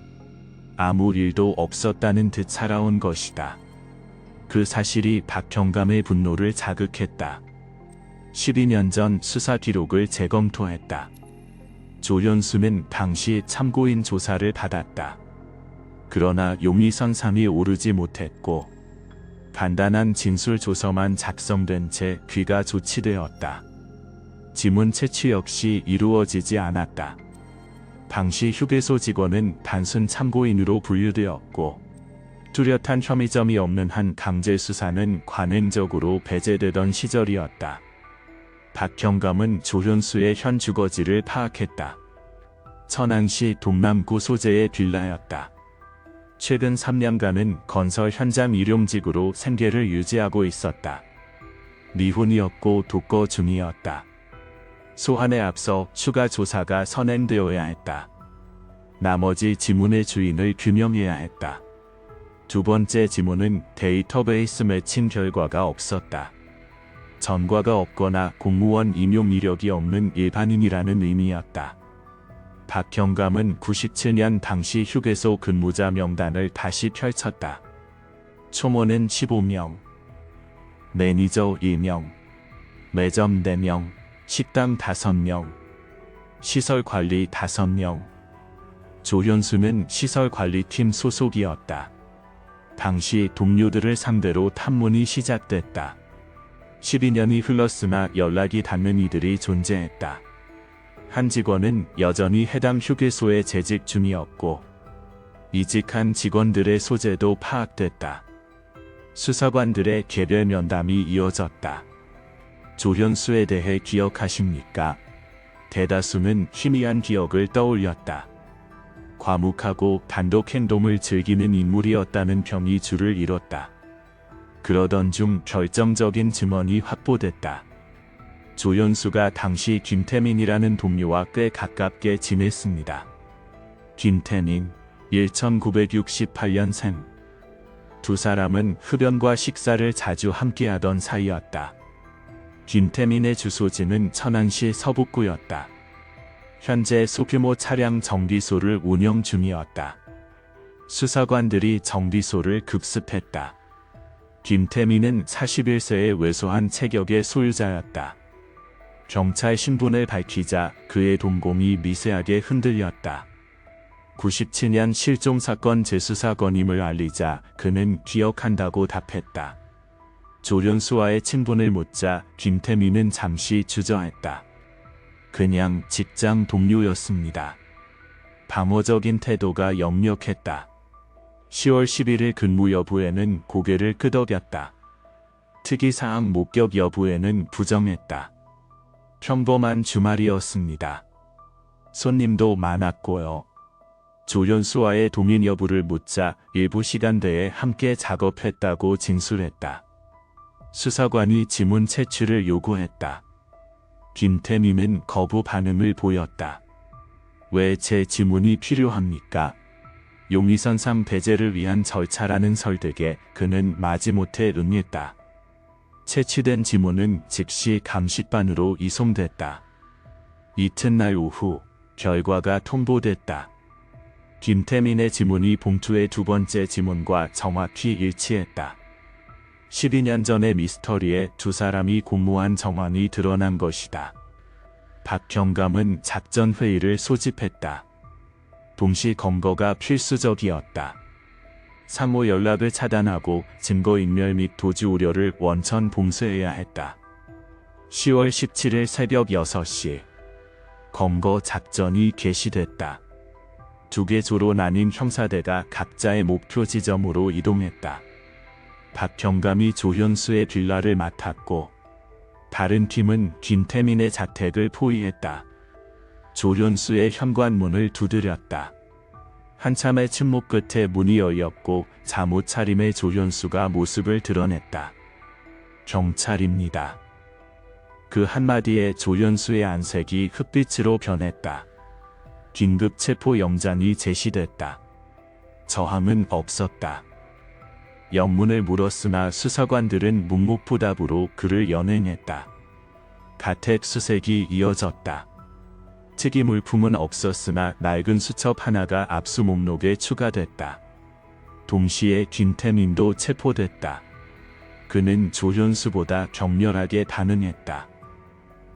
아무 일도 없었다는 듯 살아온 것이다. 그 사실이 박경감의 분노를 자극했다. 12년 전 수사 기록을 재검토했다. 조연수는 당시 참고인 조사를 받았다. 그러나 용의선상이 오르지 못했고 간단한 진술 조서만 작성된 채 귀가 조치되었다. 지문 채취 역시 이루어지지 않았다. 당시 휴게소 직원은 단순 참고인으로 분류되었고 뚜렷한 혐의점이 없는 한 강제 수사는 관행적으로 배제되던 시절이었다. 박경감은 조현수의 현 주거지를 파악했다. 천안시 동남구 소재의 빌라였다. 최근 3년간은 건설 현장 일용직으로 생계를 유지하고 있었다. 미혼이었고 독거 중이었다. 소환에 앞서 추가 조사가 선행되어야 했다. 나머지 지문의 주인을 규명해야 했다. 두 번째 지문은 데이터베이스 매칭 결과가 없었다. 전과가 없거나 공무원 임용 이력이 없는 일반인이라는 의미였다. 박경감은 97년 당시 휴게소 근무자 명단을 다시 펼쳤다. 초모는 15명, 매니저 1명, 매점 4명, 식당 5명, 시설관리 5명. 조현수는 시설관리팀 소속이었다. 당시 동료들을 상대로 탐문이 시작됐다. 12년이 흘렀으나 연락이 닿는 이들이 존재했다. 한 직원은 여전히 해당 휴게소에 재직 중이었고 이직한 직원들의 소재도 파악됐다. 수사관들의 개별 면담이 이어졌다. 조현수에 대해 기억하십니까? 대다수는 희미한 기억을 떠올렸다. 과묵하고 단독 행동을 즐기는 인물이었다는 평이 줄을 이뤘다. 그러던 중 결정적인 증언이 확보됐다. 조현수가 당시 김태민이라는 동료와 꽤 가깝게 지냈습니다. 김태민, 1968년생. 두 사람은 흡연과 식사를 자주 함께하던 사이였다. 김태민의 주소지는 천안시 서북구였다. 현재 소규모 차량 정비소를 운영 중이었다. 수사관들이 정비소를 급습했다. 김태민은 41세의 왜소한 체격의 소유자였다. 경찰 신분을 밝히자 그의 동공이 미세하게 흔들렸다. 97년 실종사건 재수사건임을 알리자 그는 기억한다고 답했다. 조련수와의 친분을 묻자 김태민은 잠시 주저했다. 그냥 직장 동료였습니다. 방어적인 태도가 역력했다. 10월 11일 근무 여부에는 고개를 끄덕였다. 특이사항 목격 여부에는 부정했다. 평범한 주말이었습니다. 손님도 많았고요. 조련수와의 동인 여부를 묻자 일부 시간대에 함께 작업했다고 진술했다. 수사관이 지문 채취를 요구했다. 김태민은 거부 반응을 보였다. 왜 제 지문이 필요합니까? 용의선상 배제를 위한 절차라는 설득에 그는 마지못해 응했다. 채취된 지문은 즉시 감식반으로 이송됐다. 이튿날 오후 결과가 통보됐다. 김태민의 지문이 봉투의 두 번째 지문과 정확히 일치했다. 12년 전의 미스터리에 두 사람이 공모한 정황이 드러난 것이다. 박경감은 작전회의를 소집했다. 동시 검거가 필수적이었다. 상호 연락을 차단하고 증거인멸 및 도주 우려를 원천 봉쇄해야 했다. 10월 17일 새벽 6시 검거 작전이 개시됐다. 두 개 조로 나뉜 형사대가 각자의 목표 지점으로 이동했다. 박경감이 조현수의 빌라를 맡았고 다른 팀은 김태민의 자택을 포위했다. 조현수의 현관문을 두드렸다. 한참의 침묵 끝에 문이 열렸고 잠옷 차림의 조현수가 모습을 드러냈다. 경찰입니다. 그 한마디에 조현수의 안색이 흑빛으로 변했다. 긴급 체포 영장이 제시됐다. 저항은 없었다. 영문을 물었으나 수사관들은 묵묵부답으로 그를 연행했다. 가택 수색이 이어졌다. 특이 물품은 없었으나 낡은 수첩 하나가 압수 목록에 추가됐다. 동시에 김태민도 체포됐다. 그는 조현수보다 격렬하게 반응했다.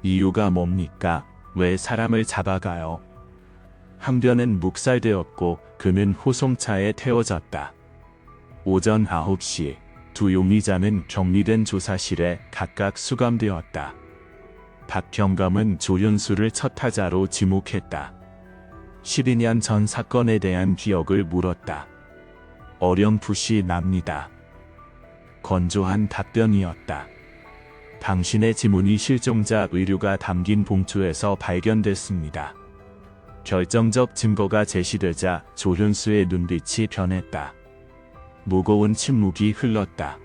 이유가 뭡니까? 왜 사람을 잡아가요? 항변은 묵살되었고 그는 호송차에 태워졌다. 오전 9시 두 용의자는 격리된 조사실에 각각 수감되었다. 박경감은 조현수를 첫 타자로 지목했다. 12년 전 사건에 대한 기억을 물었다. 어렴풋이 납니다. 건조한 답변이었다. 당신의 지문이 실종자 의류가 담긴 봉투에서 발견됐습니다. 결정적 증거가 제시되자 조현수의 눈빛이 변했다. 무거운 침묵이 흘렀다.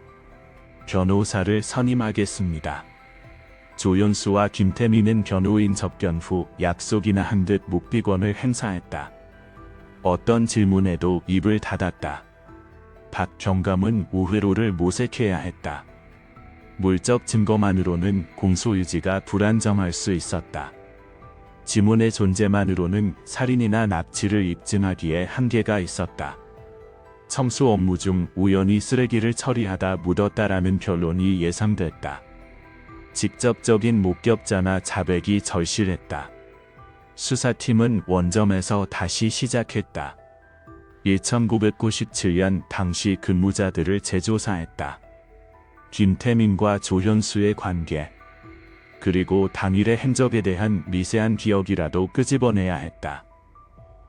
변호사를 선임하겠습니다. 조연수와 김태민은 변호인 접견 후 약속이나 한 듯 묵비권을 행사했다. 어떤 질문에도 입을 닫았다. 박 경감은 우회로를 모색해야 했다. 물적 증거만으로는 공소 유지가 불안정할 수 있었다. 지문의 존재만으로는 살인이나 납치를 입증하기에 한계가 있었다. 청수 업무 중 우연히 쓰레기를 처리하다 묻었다라는 결론이 예상됐다. 직접적인 목격자나 자백이 절실했다. 수사팀은 원점에서 다시 시작했다. 1997년 당시 근무자들을 재조사했다. 김태민과 조현수의 관계, 그리고 당일의 행적에 대한 미세한 기억이라도 끄집어내야 했다.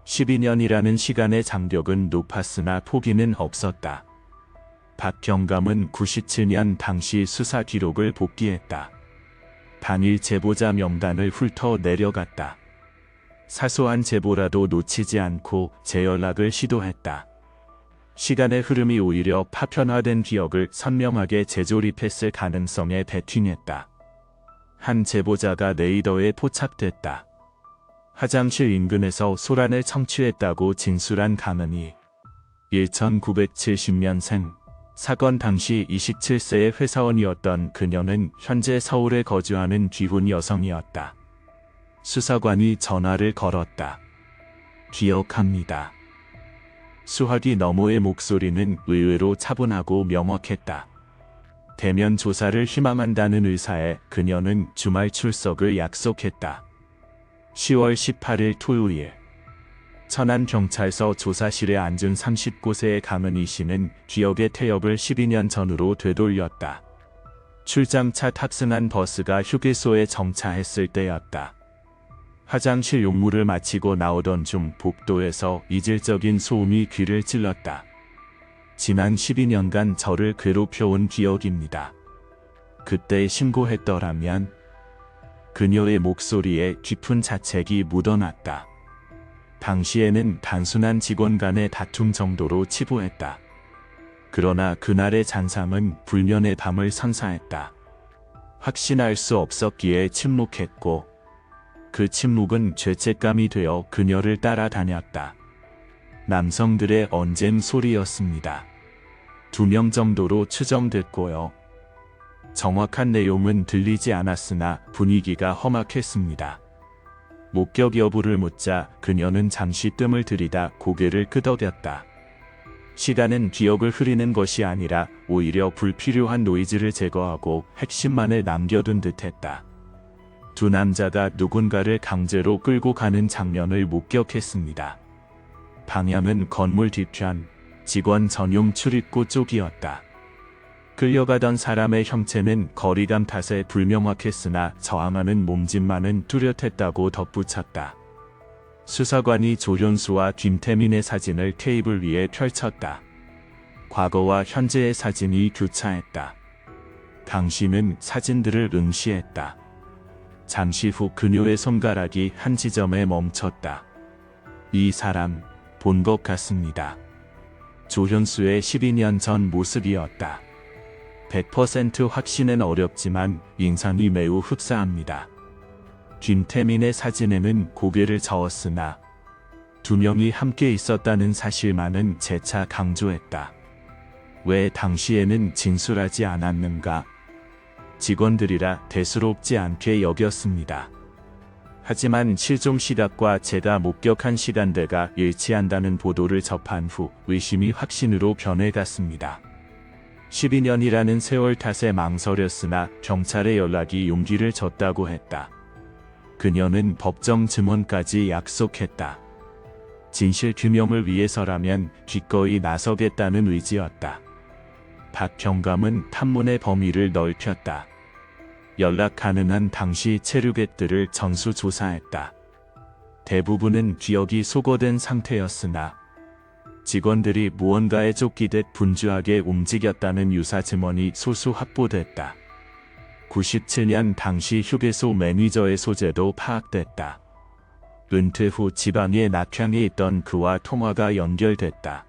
12년이라는 시간의 장벽은 높았으나 포기는 없었다. 박 경감은 97년 당시 수사 기록을 복기했다. 당일 제보자 명단을 훑어 내려갔다. 사소한 제보라도 놓치지 않고 재연락을 시도했다. 시간의 흐름이 오히려 파편화된 기억을 선명하게 재조립했을 가능성에 베팅했다. 한 제보자가 레이더에 포착됐다. 화장실 인근에서 소란을 청취했다고 진술한 가문이 1970년생, 사건 당시 27세의 회사원이었던 그녀는 현재 서울에 거주하는 귀혼 여성이었다. 수사관이 전화를 걸었다. 기억합니다. 수화기 너머의 목소리는 의외로 차분하고 명확했다. 대면 조사를 희망한다는 의사에 그녀는 주말 출석을 약속했다. 10월 18일 토요일, 천안경찰서 조사실에 앉은 39세의 강은희 씨는 기억의 태엽을 12년 전으로 되돌렸다. 출장차 탑승한 버스가 휴게소에 정차했을 때였다. 화장실 용무를 마치고 나오던 중 복도에서 이질적인 소음이 귀를 찔렀다. 지난 12년간 저를 괴롭혀온 기억입니다. 그때 신고했더라면. 그녀의 목소리에 깊은 자책이 묻어났다. 당시에는 단순한 직원 간의 다툼 정도로 치부했다. 그러나 그날의 잔상은 불면의 밤을 선사했다. 확신할 수 없었기에 침묵했고, 그 침묵은 죄책감이 되어 그녀를 따라다녔다. 남성들의 언쟁 소리였습니다. 2명 정도로 추정됐고요. 정확한 내용은 들리지 않았으나 분위기가 험악했습니다. 목격 여부를 묻자 그녀는 잠시 뜸을 들이다 고개를 끄덕였다. 시간은 기억을 흐리는 것이 아니라 오히려 불필요한 노이즈를 제거하고 핵심만을 남겨둔 듯했다. 두 남자가 누군가를 강제로 끌고 가는 장면을 목격했습니다. 방향은 건물 뒤편, 직원 전용 출입구 쪽이었다. 끌려가던 사람의 형체는 거리감 탓에 불명확했으나 저항하는 몸짓만은 뚜렷했다고 덧붙였다. 수사관이 조현수와 김태민의 사진을 테이블 위에 펼쳤다. 과거와 현재의 사진이 교차했다. 당신은 사진들을 응시했다. 잠시 후 그녀의 손가락이 한 지점에 멈췄다. 이 사람, 본 것 같습니다. 조현수의 12년 전 모습이었다. 100% 확신은 어렵지만 인상이 매우 흡사합니다. 김태민의 사진에는 고개를 저었으나 2명이 함께 있었다는 사실만은 재차 강조했다. 왜 당시에는 진술하지 않았는가? 직원들이라 대수롭지 않게 여겼습니다. 하지만 실종 시각과 제가 목격한 시간대가 일치한다는 보도를 접한 후 의심이 확신으로 변해갔습니다. 12년이라는 세월 탓에 망설였으나 경찰의 연락이 용기를 줬다고 했다. 그녀는 법정 증언까지 약속했다. 진실 규명을 위해서라면 기꺼이 나서겠다는 의지였다. 박 경감은 탐문의 범위를 넓혔다. 연락 가능한 당시 체류객들을 전수조사했다. 대부분은 기억이 소거된 상태였으나 직원들이 무언가에 쫓기듯 분주하게 움직였다는 유사 증언이 소수 확보됐다. 97년 당시 휴게소 매니저의 소재도 파악됐다. 은퇴 후 지방에 낙향에 있던 그와 통화가 연결됐다.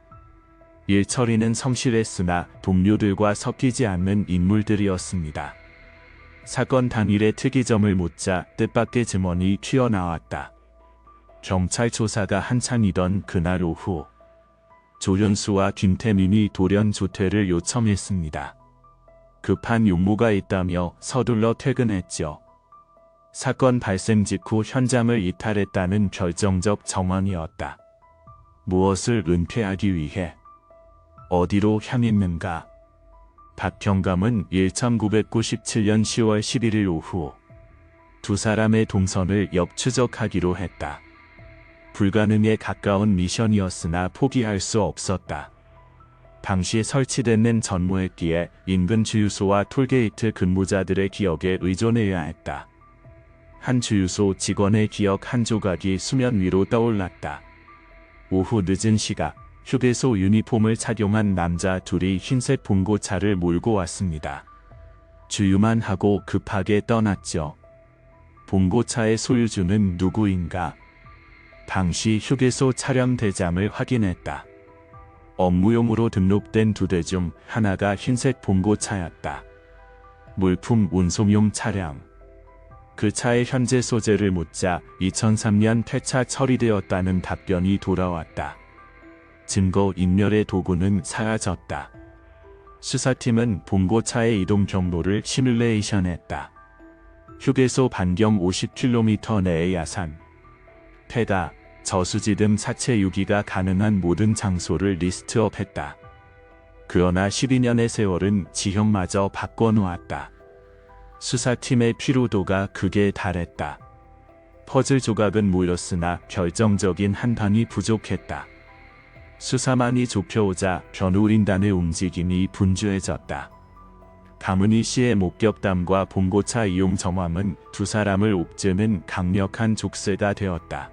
일 처리는 성실했으나 동료들과 섞이지 않는 인물들이었습니다. 사건 당일의 특이점을 묻자 뜻밖의 증언이 튀어나왔다. 경찰 조사가 한창이던 그날 오후 조윤수와 김태민이 돌연 조퇴를 요청했습니다. 급한 용무가 있다며 서둘러 퇴근했죠. 사건 발생 직후 현장을 이탈했다는 결정적 정황이었다. 무엇을 은폐하기 위해 어디로 향했는가? 박경감은 1997년 10월 11일 오후 두 사람의 동선을 역추적하기로 했다. 불가능에 가까운 미션이었으나 포기할 수 없었다. 당시 설치된 전무했기에 인근 주유소와 톨게이트 근무자들의 기억에 의존해야 했다. 한 주유소 직원의 기억 한 조각이 수면 위로 떠올랐다. 오후 늦은 시각, 휴게소 유니폼을 착용한 남자 둘이 흰색 봉고차를 몰고 왔습니다. 주유만 하고 급하게 떠났죠. 봉고차의 소유주는 누구인가? 당시 휴게소 차량 대장을 확인했다. 업무용으로 등록된 두 대 중 하나가 흰색 봉고차였다. 물품 운송용 차량. 그 차의 현재 소재를 묻자 2003년 폐차 처리되었다는 답변이 돌아왔다. 증거 인멸의 도구는 사라졌다. 수사팀은 봉고차의 이동 경로를 시뮬레이션했다. 휴게소 반경 50km 내의 야산, 폐가, 저수지 등 사체 유기가 가능한 모든 장소를 리스트업했다. 그러나 12년의 세월은 지형마저 바꿔놓았다. 수사팀의 피로도가 극에 달했다. 퍼즐 조각은 모였으나 결정적인 한 방이 부족했다. 수사만이 좁혀오자 변호인단의 움직임이 분주해졌다. 가문희 씨의 목격담과 봉고차 이용 정황은 두 사람을 옥죄는 강력한 족쇄가 되었다.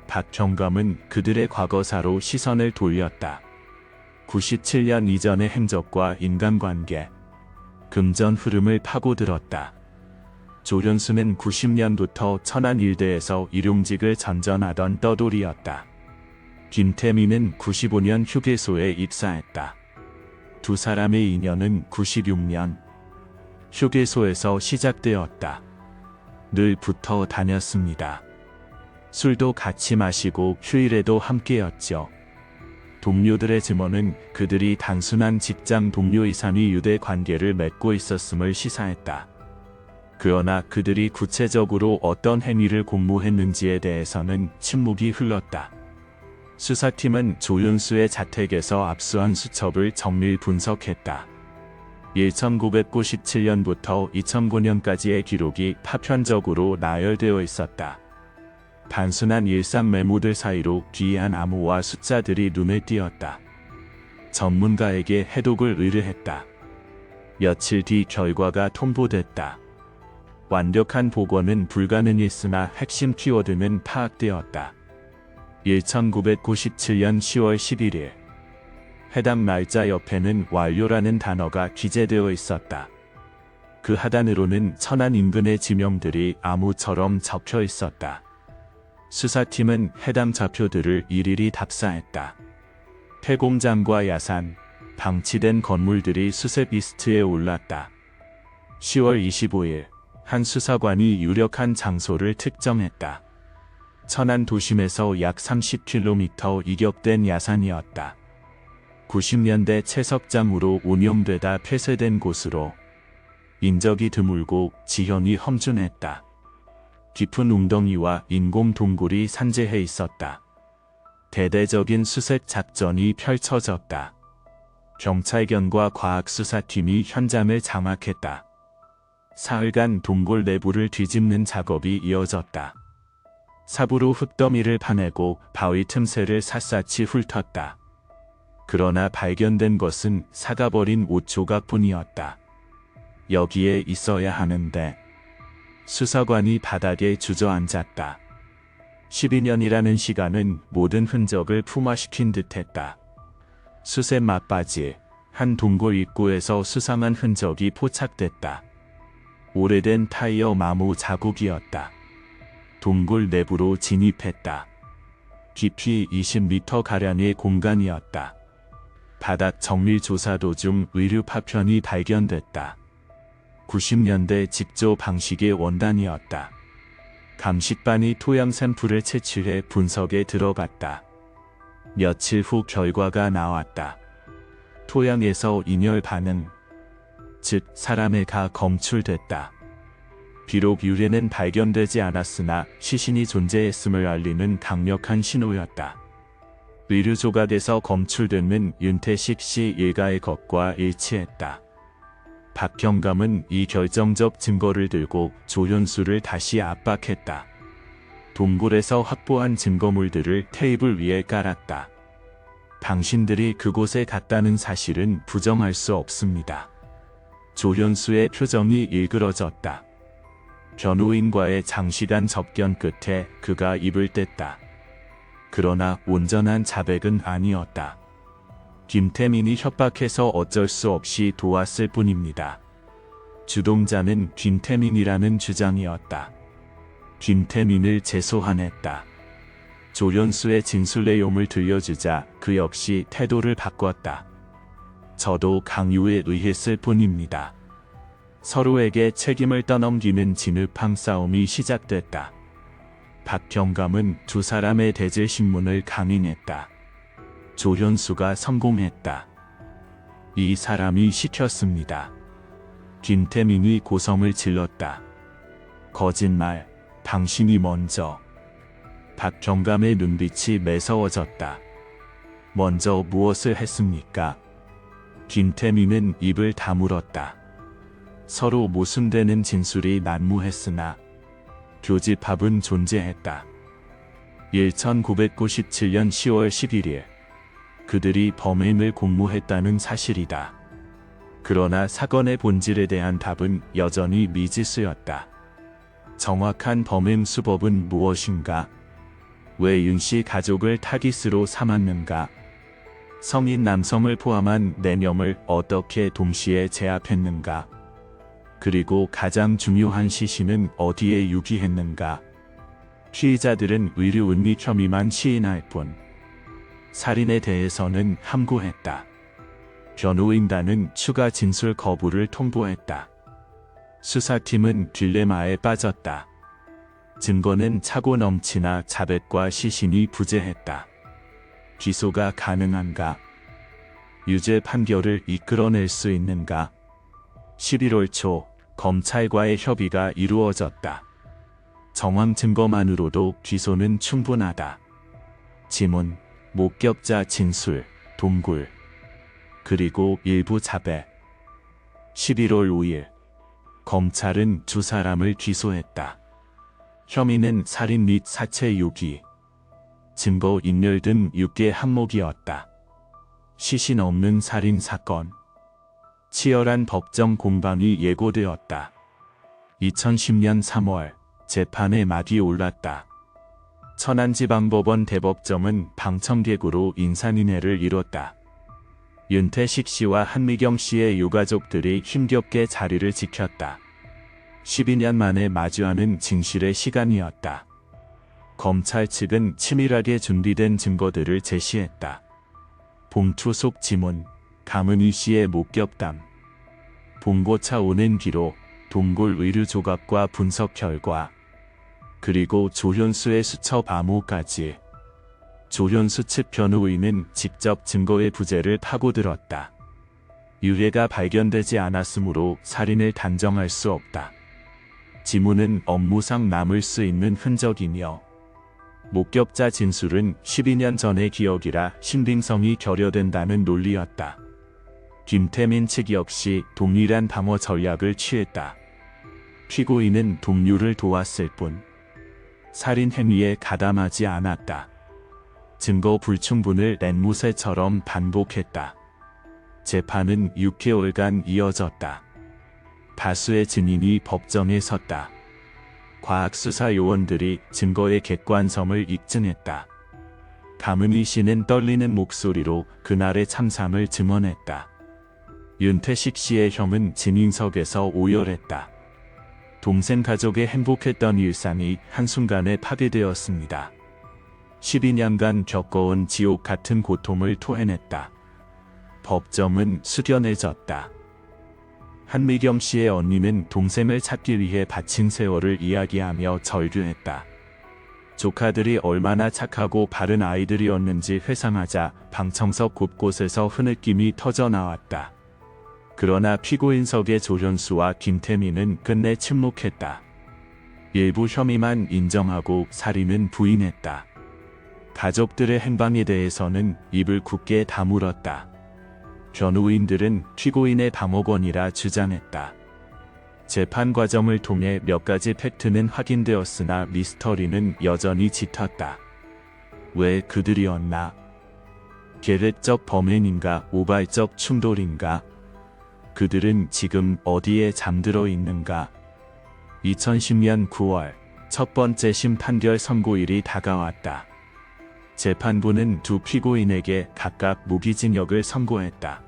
박경감은 그들의 과거사로 시선을 돌렸다. 97년 이전의 행적과 인간관계, 금전 흐름을 파고들었다. 조련수는 90년부터 천안 일대에서 일용직을 전전하던 떠돌이였다. 김태민은 95년 휴게소에 입사했다. 두 사람의 인연은 96년 휴게소에서 시작되었다. 늘 붙어 다녔습니다. 술도 같이 마시고 휴일에도 함께였죠. 동료들의 증언은 그들이 단순한 직장 동료 이상의 유대 관계를 맺고 있었음을 시사했다. 그러나 그들이 구체적으로 어떤 행위를 공모했는지에 대해서는 침묵이 흘렀다. 수사팀은 조윤수의 자택에서 압수한 수첩을 정밀 분석했다. 1997년부터 2009년까지의 기록이 파편적으로 나열되어 있었다. 단순한 일상 메모들 사이로 기이한 암호와 숫자들이 눈에 띄었다. 전문가에게 해독을 의뢰했다. 며칠 뒤 결과가 통보됐다. 완벽한 복원은 불가능했으나 핵심 키워드는 파악되었다. 1997년 10월 11일. 해당 날짜 옆에는 완료라는 단어가 기재되어 있었다. 그 하단으로는 천안 인근의 지명들이 암호처럼 적혀 있었다. 수사팀은 해당 좌표들을 일일이 답사했다. 폐공장과 야산, 방치된 건물들이 수색 리스트에 올랐다. 10월 25일, 한 수사관이 유력한 장소를 특정했다. 천안 도심에서 약 30km 이격된 야산이었다. 90년대 채석장으로 운영되다 폐쇄된 곳으로 인적이 드물고 지형이 험준했다. 깊은 웅덩이와 인공 동굴이 산재해 있었다. 대대적인 수색 작전이 펼쳐졌다. 경찰견과 과학수사팀이 현장을 장악했다. 사흘간 동굴 내부를 뒤집는 작업이 이어졌다. 삽으로 흙더미를 파내고 바위 틈새를 샅샅이 훑었다. 그러나 발견된 것은 삭아버린 옷 조각뿐이었다. 여기에 있어야 하는데. 수사관이 바닥에 주저앉았다. 12년이라는 시간은 모든 흔적을 품화시킨 듯했다. 수세 맞바지, 한 동굴 입구에서 수상한 흔적이 포착됐다. 오래된 타이어 마모 자국이었다. 동굴 내부로 진입했다. 깊이 20m가량의 공간이었다. 바닥 정밀 조사 도중 의류 파편이 발견됐다. 90년대 직조 방식의 원단이었다. 감식반이 토양 샘플을 채취해 분석에 들어갔다. 며칠 후 결과가 나왔다. 토양에서 인열 반응, 즉 사람의 가 검출됐다. 비록 유래는 발견되지 않았으나 시신이 존재했음을 알리는 강력한 신호였다. 의류 조각에서 검출되는 윤태식 씨 일가의 것과 일치했다. 박경감은 이 결정적 증거를 들고 조현수를 다시 압박했다. 동굴에서 확보한 증거물들을 테이블 위에 깔았다. 당신들이 그곳에 갔다는 사실은 부정할 수 없습니다. 조현수의 표정이 일그러졌다. 변호인과의 장시간 접견 끝에 그가 입을 뗐다. 그러나 온전한 자백은 아니었다. 김태민이 협박해서 어쩔 수 없이 도왔을 뿐입니다. 주동자는 김태민이라는 주장이었다. 김태민을 재소환했다. 조현수의 진술 내용을 들려주자 그 역시 태도를 바꿨다. 저도 강요에 의했을 뿐입니다. 서로에게 책임을 떠넘기는 진흙탕 싸움이 시작됐다. 박경감은 두 사람의 대질 신문을 강행했다. 조현수가 성공했다. 이 사람이 시켰습니다. 김태민이 고성을 질렀다. 거짓말, 당신이 먼저. 박경감의 눈빛이 매서워졌다. 먼저 무엇을 했습니까? 김태민은 입을 다물었다. 서로 모순되는 진술이 난무했으나 교집합은 존재했다. 1997년 10월 11일 그들이 범행을 공모했다는 사실이다. 그러나 사건의 본질에 대한 답은 여전히 미지수였다. 정확한 범행 수법은 무엇인가? 왜 윤씨 가족을 타깃으로 삼았는가? 성인 남성을 포함한 4명을 어떻게 동시에 제압했는가? 그리고 가장 중요한 시신은 어디에 유기했는가? 피의자들은 의류 은닉 혐의만 시인할 뿐 살인에 대해서는 함구했다. 변호인단은 추가 진술 거부를 통보했다. 수사팀은 딜레마에 빠졌다. 증거는 차고 넘치나 자백과 시신이 부재했다. 기소가 가능한가? 유죄 판결을 이끌어낼 수 있는가? 11월 초 검찰과의 협의가 이루어졌다. 정황 증거만으로도 기소는 충분하다. 지문, 목격자 진술, 동굴, 그리고 일부 자백. 11월 5일 검찰은 두 사람을 기소했다. 혐의는 살인 및 사체 유기, 증거 인멸 등 6개 항목이었다. 시신 없는 살인 사건. 치열한 법정 공방이 예고되었다. 2010년 3월 재판의 막이 올랐다. 천안지방법원 대법정은 방청객으로 인산인해를 이뤘다. 윤태식 씨와 한미경 씨의 유가족들이 힘겹게 자리를 지켰다. 12년 만에 마주하는 진실의 시간이었다. 검찰 측은 치밀하게 준비된 증거들을 제시했다. 봉투 속 지문, 강은희 씨의 목격담, 봉고차 운행 기록, 동굴 의류 조각과 분석 결과, 그리고 조현수의 수첩 암호까지. 조현수 측 변호인은 직접 증거의 부재를 파고들었다. 유해가 발견되지 않았으므로 살인을 단정할 수 없다. 지문은 업무상 남을 수 있는 흔적이며 목격자 진술은 12년 전의 기억이라 신빙성이 결여된다는 논리였다. 김태민 측 역시 동일한 방어 전략을 취했다. 피고인은 동료를 도왔을 뿐 살인 행위에 가담하지 않았다. 증거 불충분을 앵무새처럼 반복했다. 재판은 6개월간 이어졌다. 다수의 증인이 법정에 섰다. 과학수사 요원들이 증거의 객관성을 입증했다. 강은희 씨는 떨리는 목소리로 그날의 참상을 증언했다. 윤태식 씨의 형은 진인석에서 오열했다. 동생 가족의 행복했던 일상이 한순간에 파괴되었습니다. 12년간 겪어온 지옥 같은 고통을 토해냈다. 법정은 숙연해졌다. 한미경 씨의 언니는 동생을 찾기 위해 바친 세월을 이야기하며 절규했다. 조카들이 얼마나 착하고 바른 아이들이었는지 회상하자 방청석 곳곳에서 흐느낌이 터져 나왔다. 그러나 피고인석의 조현수와 김태민은 끝내 침묵했다. 일부 혐의만 인정하고 살인은 부인했다. 가족들의 행방에 대해서는 입을 굳게 다물었다. 변호인들은 피고인의 방어권이라 주장했다. 재판 과정을 통해 몇 가지 팩트는 확인되었으나 미스터리는 여전히 짙었다. 왜 그들이었나? 계획적 범행인가 우발적 충돌인가? 그들은 지금 어디에 잠들어 있는가? 2010년 9월 첫 번째 심판결 선고일이 다가왔다. 재판부는 두 피고인에게 각각 무기징역을 선고했다.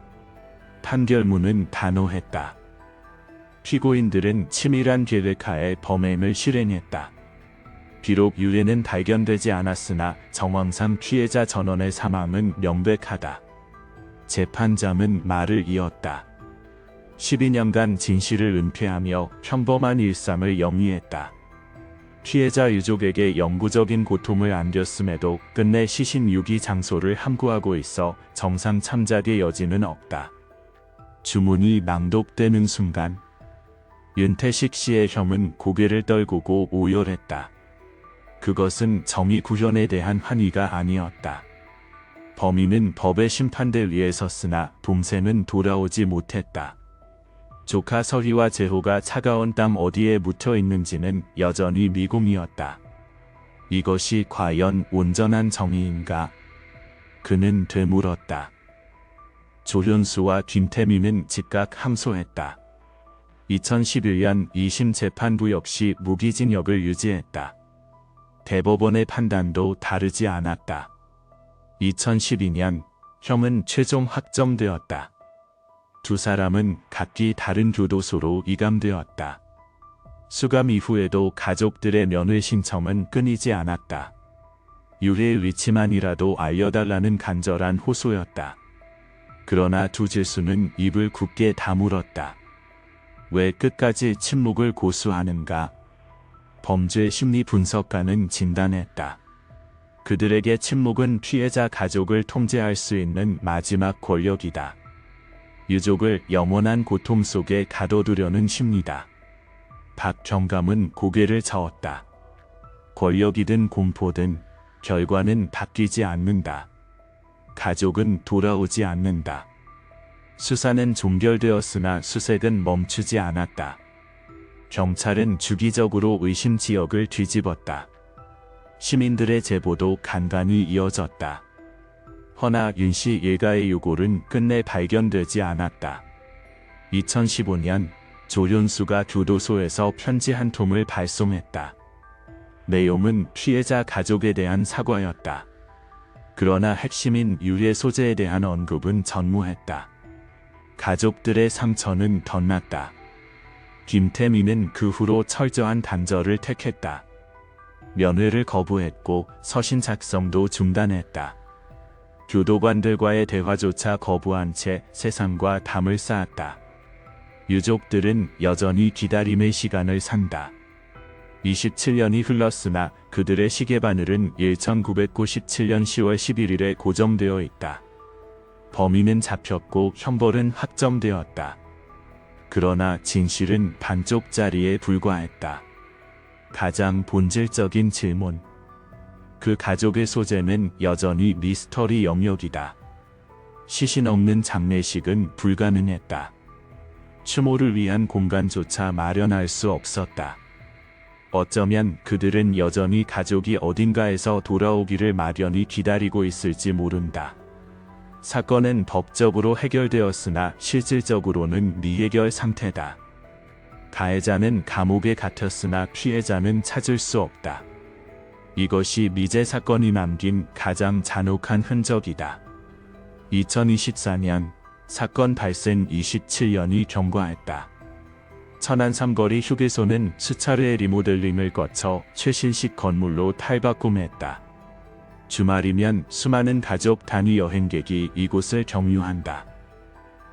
판결문은 단호했다. 피고인들은 치밀한 계획하에 범행을 실행했다. 비록 유해는 발견되지 않았으나 정황상 피해자 전원의 사망은 명백하다. 재판장은 말을 이었다. 12년간 진실을 은폐하며 평범한 일상을 영위했다. 피해자 유족에게 영구적인 고통을 안겼음에도 끝내 시신 유기 장소를 함구하고 있어 정상 참작의 여지는 없다. 주문이 낭독되는 순간 윤태식 씨의 형은 고개를 떨구고 오열했다. 그것은 정의 구현에 대한 환희가 아니었다. 범인은 법의 심판대 위에 섰으나 동생은 돌아오지 못했다. 조카 서희와 재호가 차가운 땀 어디에 묻혀 있는지는 여전히 미궁이었다. 이것이 과연 온전한 정의인가? 그는 되물었다. 조현수와 김태민은 즉각 항소했다. 2011년 2심 재판부 역시 무기징역을 유지했다. 대법원의 판단도 다르지 않았다. 2012년 형은 최종 확정되었다. 두 사람은 각기 다른 교도소로 이감되었다. 수감 이후에도 가족들의 면회 신청은 끊이지 않았다. 유해의 위치만이라도 알려달라는 간절한 호소였다. 그러나 두 재수는 입을 굳게 다물었다. 왜 끝까지 침묵을 고수하는가? 범죄 심리 분석가는 진단했다. 그들에게 침묵은 피해자 가족을 통제할 수 있는 마지막 권력이다. 유족을 영원한 고통 속에 가둬두려는 심리다. 박경감은 고개를 저었다. 권력이든 공포든 결과는 바뀌지 않는다. 가족은 돌아오지 않는다. 수사는 종결되었으나 수색은 멈추지 않았다. 경찰은 주기적으로 의심 지역을 뒤집었다. 시민들의 제보도 간간히 이어졌다. 허나 윤씨 일가의 유골은 끝내 발견되지 않았다. 2015년 조현수가 교도소에서 편지 한 통을 발송했다. 내용은 피해자 가족에 대한 사과였다. 그러나 핵심인 유해 소재에 대한 언급은 전무했다. 가족들의 상처는 더 났다. 김태민은 그 후로 철저한 단절을 택했다. 면회를 거부했고 서신 작성도 중단했다. 교도관들과의 대화조차 거부한 채 세상과 담을 쌓았다. 유족들은 여전히 기다림의 시간을 산다. 27년이 흘렀으나 그들의 시계바늘은 1997년 10월 11일에 고정되어 있다. 범인은 잡혔고 형벌은 확정되었다. 그러나 진실은 반쪽짜리에 불과했다. 가장 본질적인 질문. 그 가족의 소재는 여전히 미스터리 영역이다. 시신 없는 장례식은 불가능했다. 추모를 위한 공간조차 마련할 수 없었다. 어쩌면 그들은 여전히 가족이 어딘가에서 돌아오기를 막연히 기다리고 있을지 모른다. 사건은 법적으로 해결되었으나 실질적으로는 미해결 상태다. 가해자는 감옥에 갇혔으나 피해자는 찾을 수 없다. 이것이 미제 사건이 남긴 가장 잔혹한 흔적이다. 2024년 사건 발생 27년이 경과했다. 천안 삼거리 휴게소는 수차례의 리모델링을 거쳐 최신식 건물로 탈바꿈했다. 주말이면 수많은 가족 단위 여행객이 이곳을 경유한다.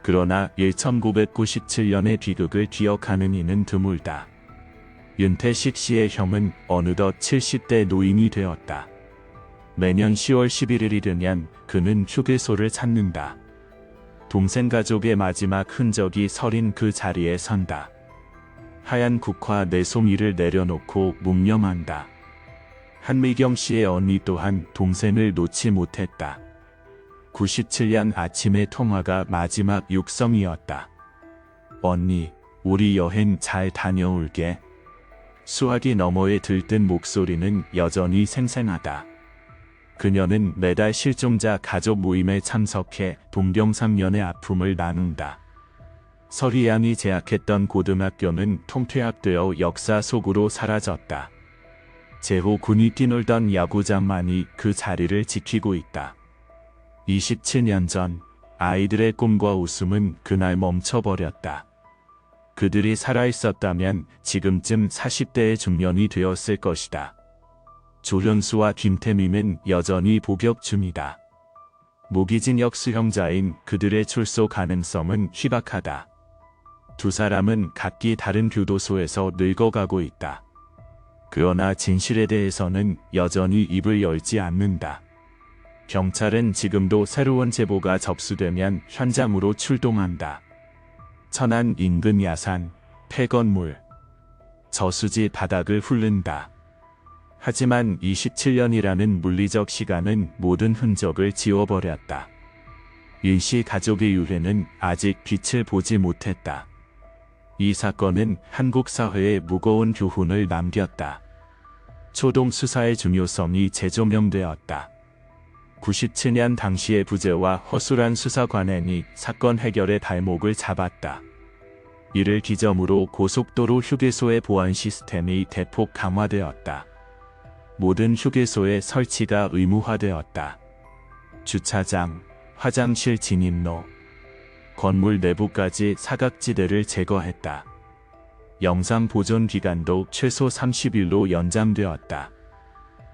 그러나 1997년의 비극을 기억하는 이는 드물다. 윤태식 씨의 형은 어느덧 70대 노인이 되었다. 매년 10월 11일이 되면 그는 휴게소를 찾는다. 동생 가족의 마지막 흔적이 서린 그 자리에 선다. 하얀 국화 내송이를 내려놓고 묵념한다. 한미경 씨의 언니 또한 동생을 놓지 못했다. 97년 아침의 통화가 마지막 육성이었다. 언니, 우리 여행 잘 다녀올게. 수화기 너머에 들뜬 목소리는 여전히 생생하다. 그녀는 매달 실종자 가족 모임에 참석해 동병상련의 아픔을 나눈다. 서리양이 재학했던 고등학교는 통퇴학되어 역사 속으로 사라졌다. 재호 군이 뛰놀던 야구장만이 그 자리를 지키고 있다. 27년 전 아이들의 꿈과 웃음은 그날 멈춰버렸다. 그들이 살아있었다면 지금쯤 40대의 중년이 되었을 것이다. 조현수와 김태민은 여전히 복역 중이다. 무기징역 수형자인 그들의 출소 가능성은 희박하다. 두 사람은 각기 다른 교도소에서 늙어가고 있다. 그러나 진실에 대해서는 여전히 입을 열지 않는다. 경찰은 지금도 새로운 제보가 접수되면 현장으로 출동한다. 천안 인근 야산, 폐건물, 저수지 바닥을 훑는다. 하지만 27년이라는 물리적 시간은 모든 흔적을 지워버렸다. 윤씨 가족의 유해는 아직 빛을 보지 못했다. 이 사건은 한국 사회에 무거운 교훈을 남겼다. 초동 수사의 중요성이 재조명되었다. 97년 당시의 부재와 허술한 수사관행이 사건 해결의 발목을 잡았다. 이를 기점으로 고속도로 휴게소의 보안 시스템이 대폭 강화되었다. 모든 휴게소의 설치가 의무화되었다. 주차장, 화장실 진입로, 건물 내부까지 사각지대를 제거했다. 영상 보존 기간도 최소 30일로 연장되었다.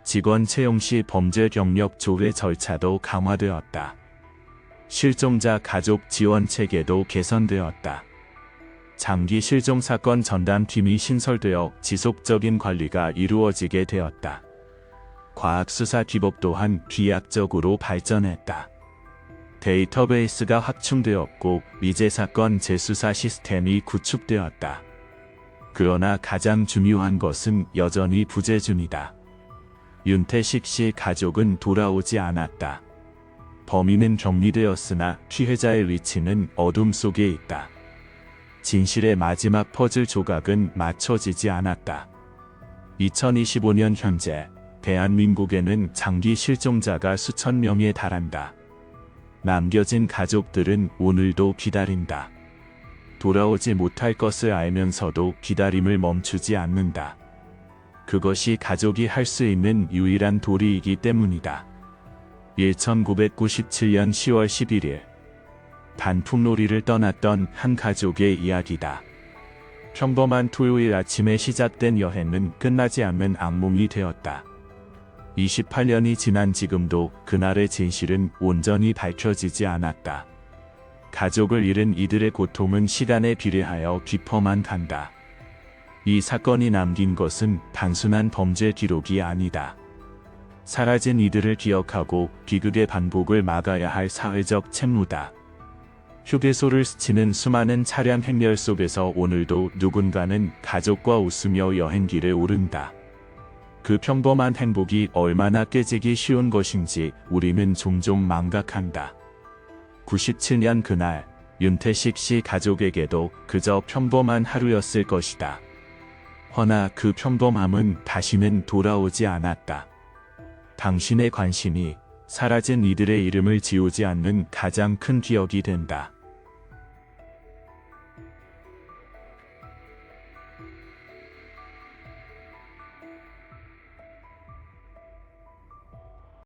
직원 채용 시 범죄 경력 조회 절차도 강화되었다. 실종자 가족 지원 체계도 개선되었다. 장기 실종 사건 전담팀이 신설되어 지속적인 관리가 이루어지게 되었다. 과학수사 기법 또한 비약적으로 발전했다. 데이터베이스가 확충되었고 미제 사건 재수사 시스템이 구축되었다. 그러나 가장 중요한 것은 여전히 부재 중이다. 윤태식 씨 가족은 돌아오지 않았다. 범인은 정리되었으나 피해자의 위치는 어둠 속에 있다. 진실의 마지막 퍼즐 조각은 맞춰지지 않았다. 2025년 현재 대한민국에는 장기 실종자가 수천 명에 달한다. 남겨진 가족들은 오늘도 기다린다. 돌아오지 못할 것을 알면서도 기다림을 멈추지 않는다. 그것이 가족이 할 수 있는 유일한 도리이기 때문이다. 1997년 10월 11일 단풍놀이를 떠났던 한 가족의 이야기다. 평범한 토요일 아침에 시작된 여행은 끝나지 않는 악몽이 되었다. 28년이 지난 지금도 그날의 진실은 온전히 밝혀지지 않았다. 가족을 잃은 이들의 고통은 시간에 비례하여 깊어만 간다. 이 사건이 남긴 것은 단순한 범죄 기록이 아니다. 사라진 이들을 기억하고 비극의 반복을 막아야 할 사회적 책무다. 휴게소를 스치는 수많은 차량 행렬 속에서 오늘도 누군가는 가족과 웃으며 여행길에 오른다. 그 평범한 행복이 얼마나 깨지기 쉬운 것인지 우리는 종종 망각한다. 97년 그날 윤태식 씨 가족에게도 그저 평범한 하루였을 것이다. 허나 그 평범함은 다시는 돌아오지 않았다. 당신의 관심이 사라진 이들의 이름을 지우지 않는 가장 큰 기억이 된다.